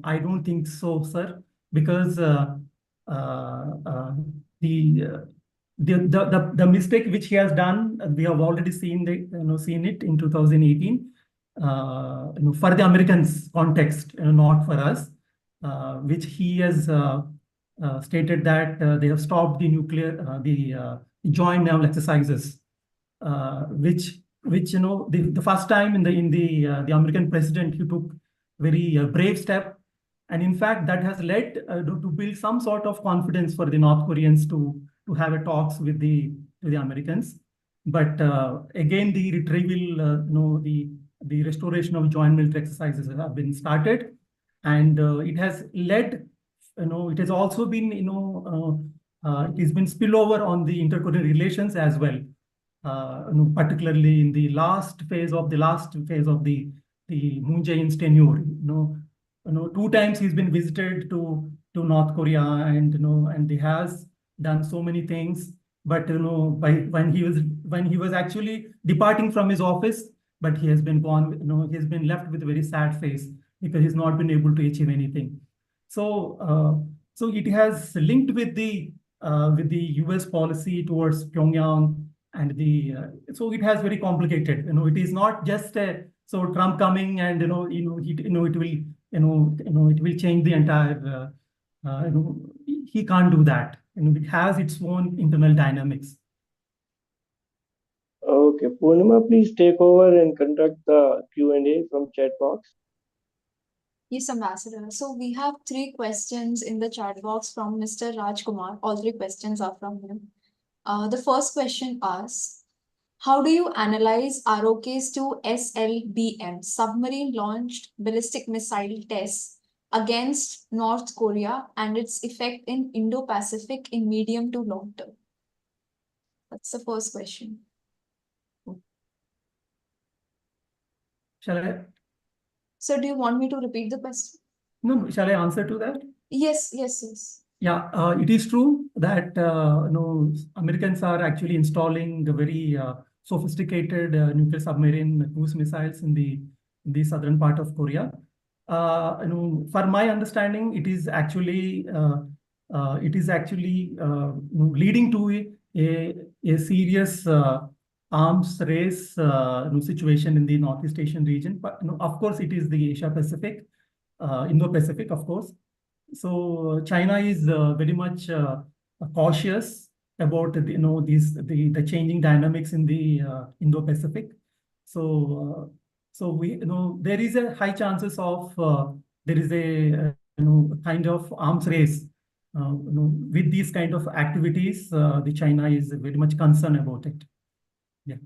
I don't think so, sir, because the mistake which he has done, we have already seen it in 2018. For the Americans context, not for us, which he has stated that they have stopped the joint naval exercises, which the first time in the American president, he took very brave step, and in fact that has led to build some sort of confidence for the North Koreans to have a talks with the Americans. But again, the retrieval, the restoration of joint military exercises have been started, and it has led. It has also been, it has been spillover on the inter-Korean relations as well. Particularly in the last phase of the Moon Jae-in's tenure. 2 times he's been visited to North Korea, and he has done so many things. But when he was actually departing from his office, but he has been gone. He has been left with a very sad face because he's not been able to achieve anything. So it has linked with the US policy towards Pyongyang, and so it has very complicated. It is not just so Trump coming and it will change the entire. He can't do that. It has its own internal dynamics. Okay, Purnima, please take over and conduct the Q&A from chat box. Yes, Ambassador. So we have 3 questions in the chat box from Mr. Rajkumar. All 3 questions are from him. The first question asks, how do you analyze ROK's 2 SLBM submarine launched ballistic missile tests against North Korea and its effect in Indo-Pacific in medium to long term? That's the first question. Shall I? So do you want me to repeat the question? No, shall I answer to that? Yes. Yeah, it is true that Americans are actually installing the very sophisticated nuclear submarine cruise missiles in the southern part of Korea. For my understanding, it is actually it is actually leading to a serious arms race situation in the Northeast Asian region. But of course, it is the Asia Pacific, Indo-Pacific, of course. So China is very much cautious about the changing dynamics in the Indo-Pacific. So we there is a high chances of there is a kind of arms race with these kind of activities. The China is very much concerned about it. Yeah.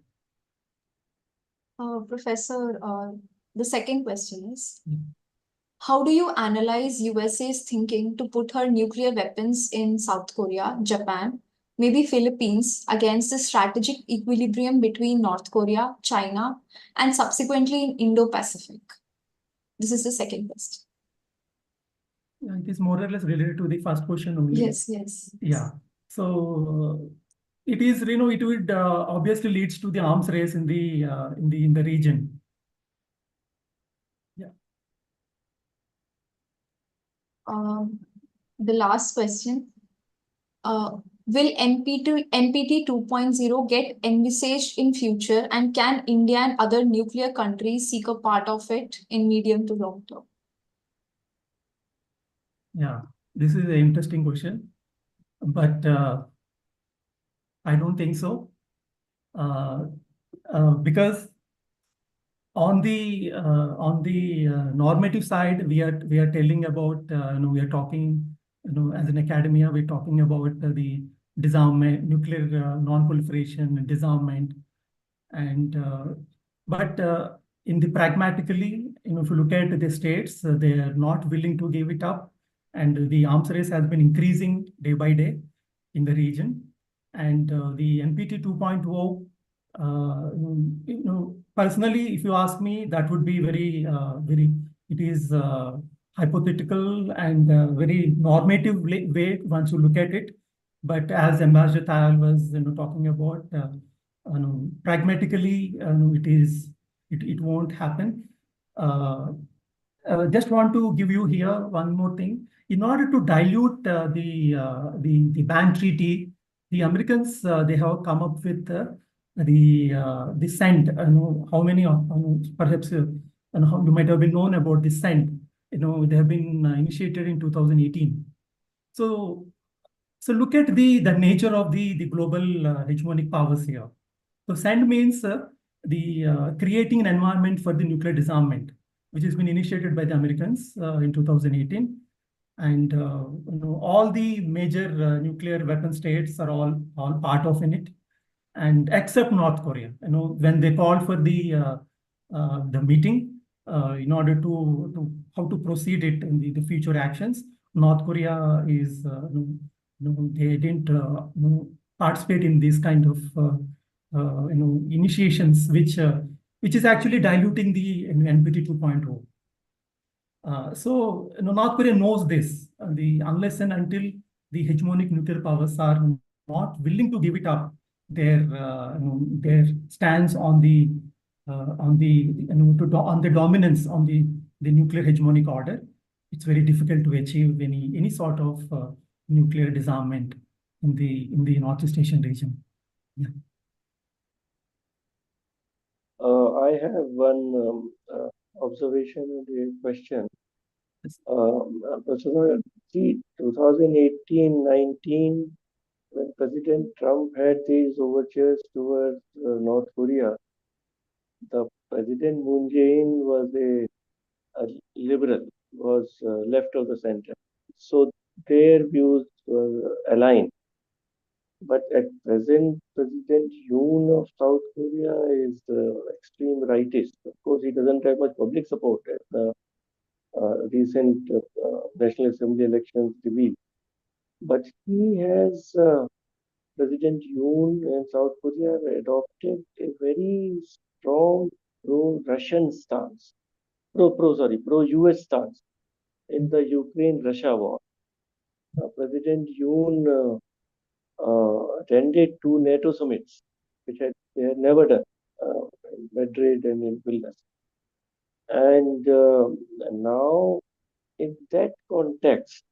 Professor, the second question is, Yeah. how do you analyze USA's thinking to put her nuclear weapons in South Korea, Japan, maybe Philippines, against the strategic equilibrium between North Korea, China, and subsequently in Indo-Pacific? This is the second question. It is more or less related to the first question only. Yes, yes. Yeah. So it is, it would obviously leads to the arms race in the region. Yeah. The last question. Will NPT 2.0 get envisaged in future, and can India and other nuclear countries seek a part of it in medium to long term? Yeah, this is an interesting question, but I don't think so, because on the normative side, we are telling about we are talking as an academia, we're talking about the disarmament, nuclear non-proliferation and disarmament, and but in the pragmatically, if you look at the states, they are not willing to give it up, and the arms race has been increasing day by day in the region, and the NPT 2.0. Personally, if you ask me, that would be very. It is hypothetical and very normative way once you look at it. But as Ambassador Tayal was talking about, pragmatically, it won't happen. Just want to give you here one more thing. In order to dilute the ban treaty, the Americans they have come up with the scent. How many perhaps you might have been known about the scent. They have been initiated in 2018. So look at the nature of the global hegemonic powers here. So SEND means creating an environment for the nuclear disarmament, which has been initiated by the Americans in 2018. And all the major nuclear weapon states are all part of in it, and except North Korea. When they called for the meeting in order to how to proceed it in the future actions, North Korea is they didn't participate in this kind of initiations, which is actually diluting the NPT 2.0. So North Korea knows this. Unless and until the hegemonic nuclear powers are not willing to give it up, their stance on the dominance on the nuclear hegemonic order, it's very difficult to achieve any sort of nuclear disarmament in the Northeast Asian region. Yeah. I have one observation and a question. See, 2018-19, when President Trump had these overtures towards North Korea, the President Moon Jae-in was a liberal, was left of the center. So their views were aligned. But at present, President Yoon of South Korea is extreme rightist. Of course, he doesn't have much public support at the recent National Assembly elections revealed. But he has, President Yoon in South Korea adopted a very strong pro-Russian stance, pro-US stance in the Ukraine-Russia war. President Yoon attended two NATO summits, which they had never done, in Madrid and in Vilnius. And now, in that context,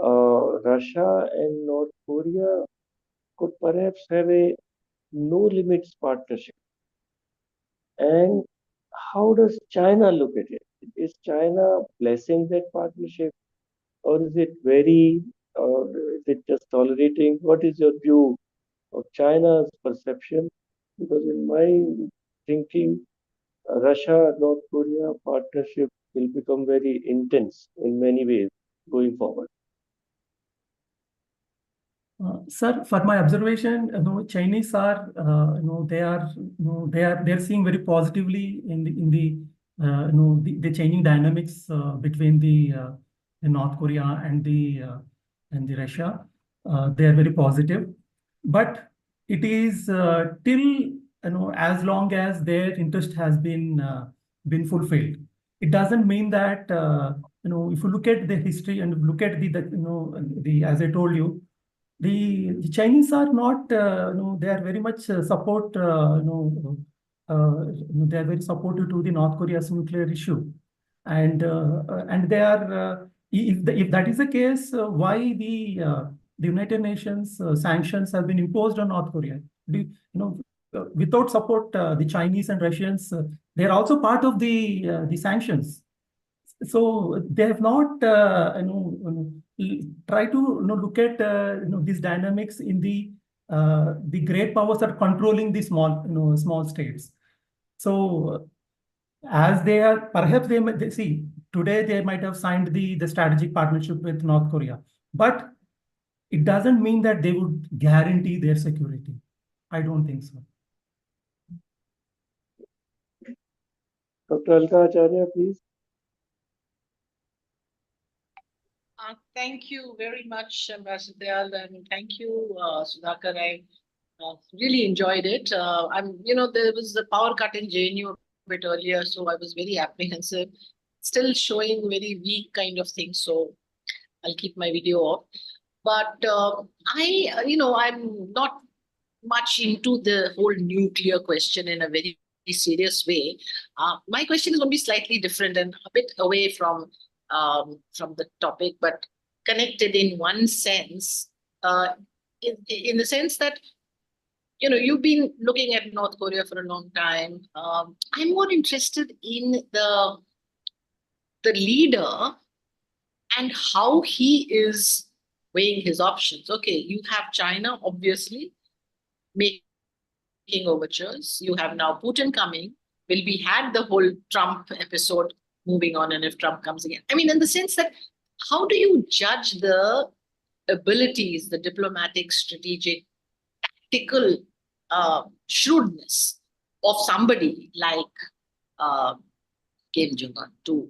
Russia and North Korea could perhaps have a no limits partnership. And how does China look at it? Is China blessing that partnership, or is it very, or is it just tolerating? What is your view of China's perception? Because in my thinking, Russia North Korea partnership will become very intense in many ways going forward. Sir, for my observation, Chinese are, they're seeing very positively the changing dynamics between the North Korea and the Russia. They are very positive, but it is till as long as their interest has been fulfilled. It doesn't mean that if you look at the history and look at the as I told you. The Chinese are not, they are very much support, they are very supportive to the North Korea's nuclear issue. And they are, if that is the case, why the United Nations sanctions have been imposed on North Korea? Without support, the Chinese and Russians, they are also part of the sanctions. So they have not, try to look at these dynamics in the great powers are controlling the small states. So as they are, perhaps they see today they might have signed the strategic partnership with North Korea, but it doesn't mean that they would guarantee their security. I don't think so. Dr. Alka Acharya, please. Thank you very much, Ambassador Dayal, and thank you, Sudhakar. I really enjoyed it. There was a power cut in JNU a bit earlier, so I was very apprehensive. Still showing very weak kind of things, so I'll keep my video off. But I'm not much into the whole nuclear question in a very serious way. My question is going to be slightly different and a bit away from the topic, but connected in one sense, in the sense that, you've been looking at North Korea for a long time. I'm more interested in the leader and how he is weighing his options. Okay, you have China, obviously, making overtures. You have now Putin coming. Will we had the whole Trump episode moving on, and if Trump comes again. I mean, in the sense that, how do you judge the abilities, the diplomatic, strategic, tactical shrewdness of somebody like Kim Jong-un to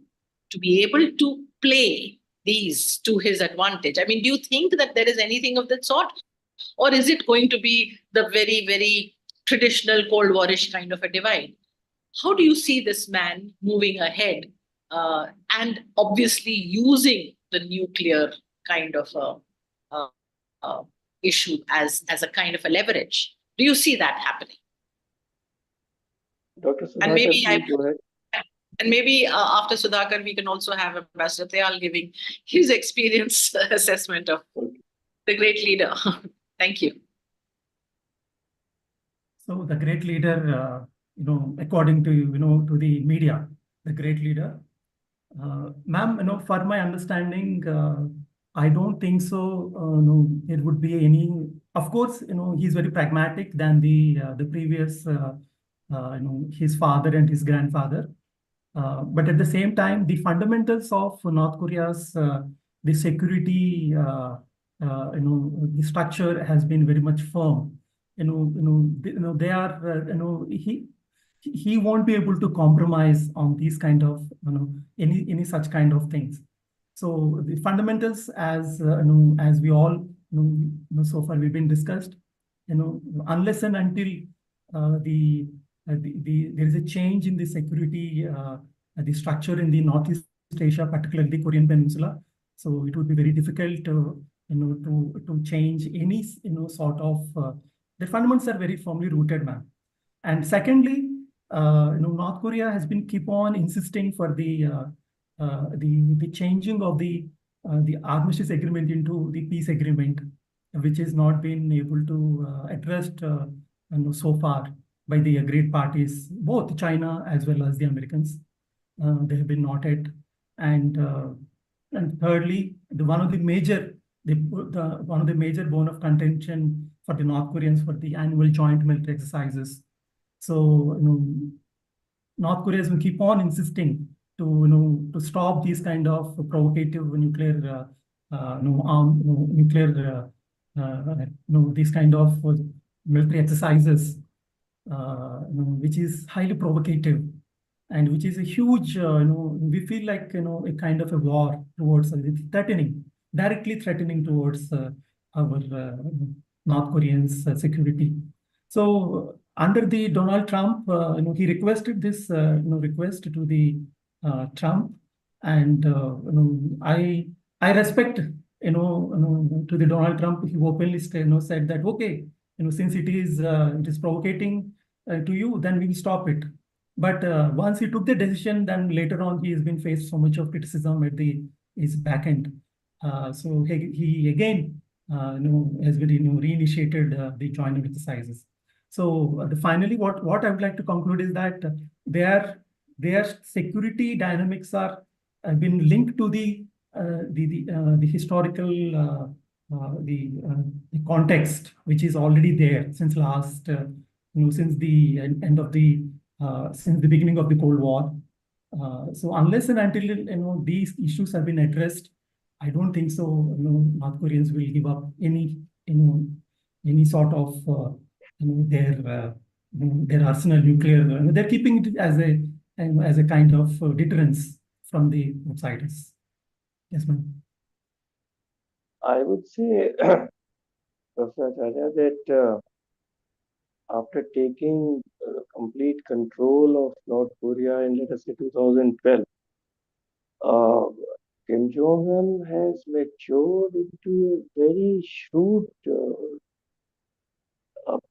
be able to play these to his advantage? I mean, do you think that there is anything of that sort? Or is it going to be the very, very traditional Cold Warish kind of a divide? How do you see this man moving ahead and obviously using the nuclear kind of issue as a kind of a leverage? Do you see that happening? Dr. Sudhakar, and maybe after Sudhakar, we can also have Ambassador Dayal giving his experience assessment of the great leader. Thank you. So the great leader, according to to the media, the great leader, ma'am, for my understanding, I don't think so. No, there would be any. Of course, he's very pragmatic than the previous, his father and his grandfather. But at the same time, the fundamentals of North Korea's the security, the structure has been very much firm. They are, he won't be able to compromise on these kind of, any such kind of things. So the fundamentals, as we all so far we've been discussed, unless and until there is a change in the security, the structure in the Northeast Asia, particularly the Korean Peninsula. So it would be very difficult to change any sort of. The fundamentals are very firmly rooted, ma'am. And secondly, North Korea has been keep on insisting for the changing of the the armistice agreement into the peace agreement, which has not been able to addressed so far by the agreed parties, both China as well as the Americans. They have been noted, and thirdly, one of the major bone of contention for the North Koreans for the annual joint military exercises. So North Korea will keep on insisting to stop these kind of provocative nuclear these kind of military exercises, which is highly provocative and which is a huge, we feel like a kind of a war towards directly threatening towards our North Koreans' security. So under the Donald Trump, he requested this request to the Trump, and I respect to the Donald Trump. He openly said that okay, since it is provocating to you, then we will stop it. But once he took the decision, then later on he has been faced so much of criticism at his back end. So he again has been reinitiated the joint exercises. So finally, what I would like to conclude is that their security dynamics have been linked to the historical the context, which is already there since last since the end of the since the beginning of the Cold War. So unless and until these issues have been addressed, I don't think so. North Koreans will give up any sort of their arsenal nuclear. They're keeping it as a kind of deterrence from the outsiders. Yes, ma'am. I would say, Professor Acharya, that after taking complete control of North Korea in, let us say, 2012, Kim Jong-un has matured into a very shrewd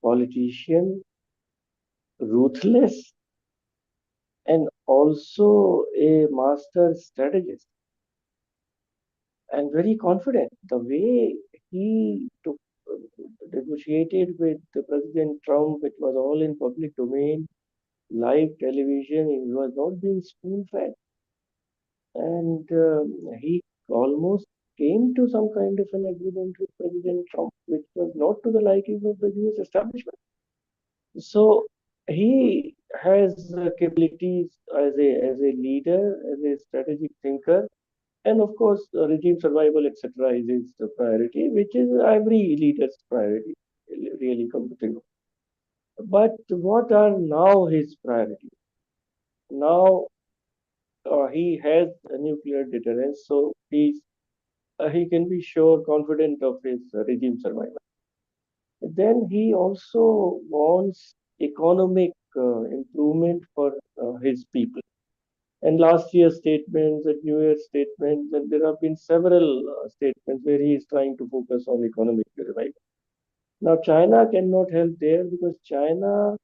politician, ruthless, and also a master strategist, and very confident. The way he negotiated with President Trump, it was all in public domain, live television. He was not being spoon-fed, and he almost came to some kind of an agreement with President Trump, which was not to the liking of the US establishment. So he has capabilities as a leader, as a strategic thinker, and of course, regime survival, etc., is his priority, which is every leader's priority, really, come to think of. But what are now his priorities? Now he has a nuclear deterrence, so he can be sure, confident of his regime survival. Then he also wants economic improvement for his people. And last year's statements and New Year's statements, and there have been several statements where he is trying to focus on economic revival. Now, China cannot help there because China,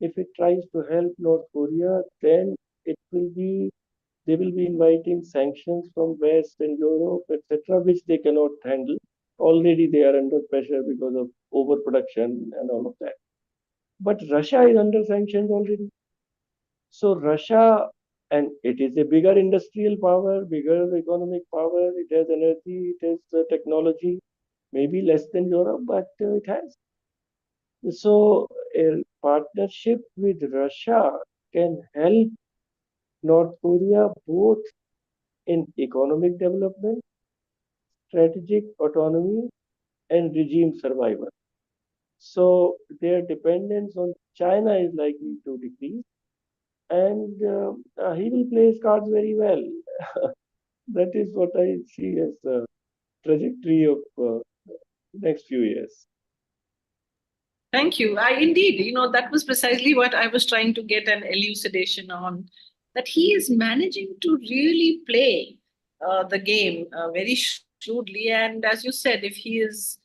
if it tries to help North Korea, then they will be inviting sanctions from West and Europe, etc., which they cannot handle. Already they are under pressure because of overproduction and all of that. But Russia is under sanctions already. So Russia, and it is a bigger industrial power, bigger economic power, it has energy, it has technology, maybe less than Europe, but it has. So a partnership with Russia can help North Korea both in economic development, strategic autonomy, and regime survival. So their dependence on China is likely to decrease, and he will play his cards very well. That is what I see as the trajectory of next few years. Thank you. Indeed, that was precisely what I was trying to get an elucidation on, that he is managing to really play the game very shrewdly. And as you said, if he is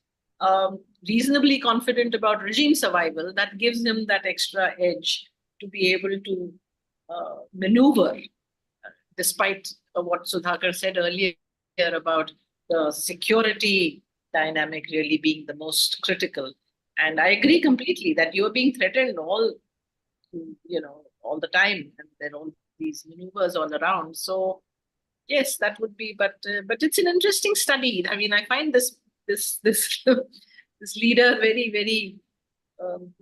reasonably confident about regime survival, that gives him that extra edge to be able to maneuver, despite what Sudhakar said earlier about the security dynamic really being the most critical. And I agree completely that you're being threatened all the time, and there are all these maneuvers all around. So yes, that would be, but it's an interesting study. I mean, I find this this leader very, very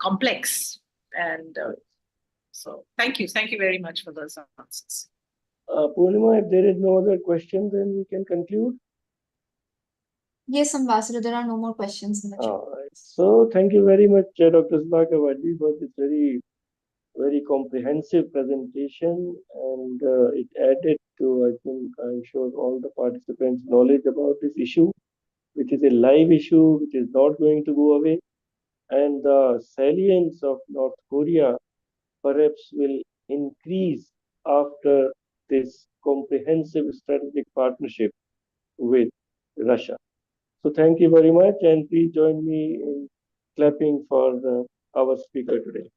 complex, and so thank you very much for those answers. Purnima, if there is no other question, then we can conclude. Yes, Ambassador, there are no more questions in the chat. All right. So thank you very much, Dr. Sulakawadi, for this very comprehensive presentation, and it added to, I think, I'm sure, all the participants' knowledge about this issue, which is a live issue, which is not going to go away. And the salience of North Korea perhaps will increase after this comprehensive strategic partnership with Russia. So thank you very much, and please join me in clapping for our speaker today,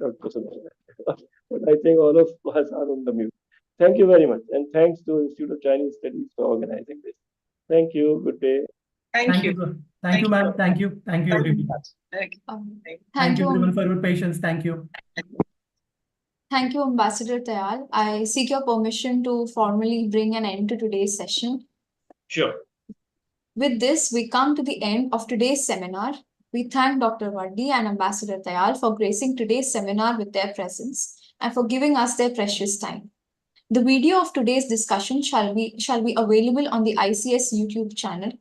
Dr. Sunil. But I think all of us are on the mute. Thank you very much, and thanks to Institute of Chinese Studies for organizing this. Thank you. Good day. Thank you. Thank you, ma'am. Thank you. Thank you, everyone. Thank you, everyone, for your patience. Thank you. Thank you, Ambassador Tayal. I seek your permission to formally bring an end to today's session. Sure. With this, we come to the end of today's seminar. We thank Dr. Waddi and Ambassador Tayal for gracing today's seminar with their presence and for giving us their precious time. The video of today's discussion shall be available on the ICS YouTube channel.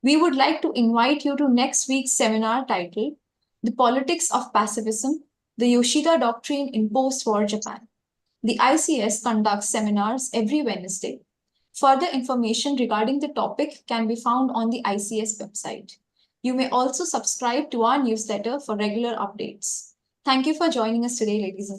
We would like to invite you to next week's seminar titled The Politics of Pacifism, the Yoshida Doctrine in Post-War Japan. The ICS conducts seminars every Wednesday. Further information regarding the topic can be found on the ICS website. You may also subscribe to our newsletter for regular updates. Thank you for joining us today, ladies and gentlemen.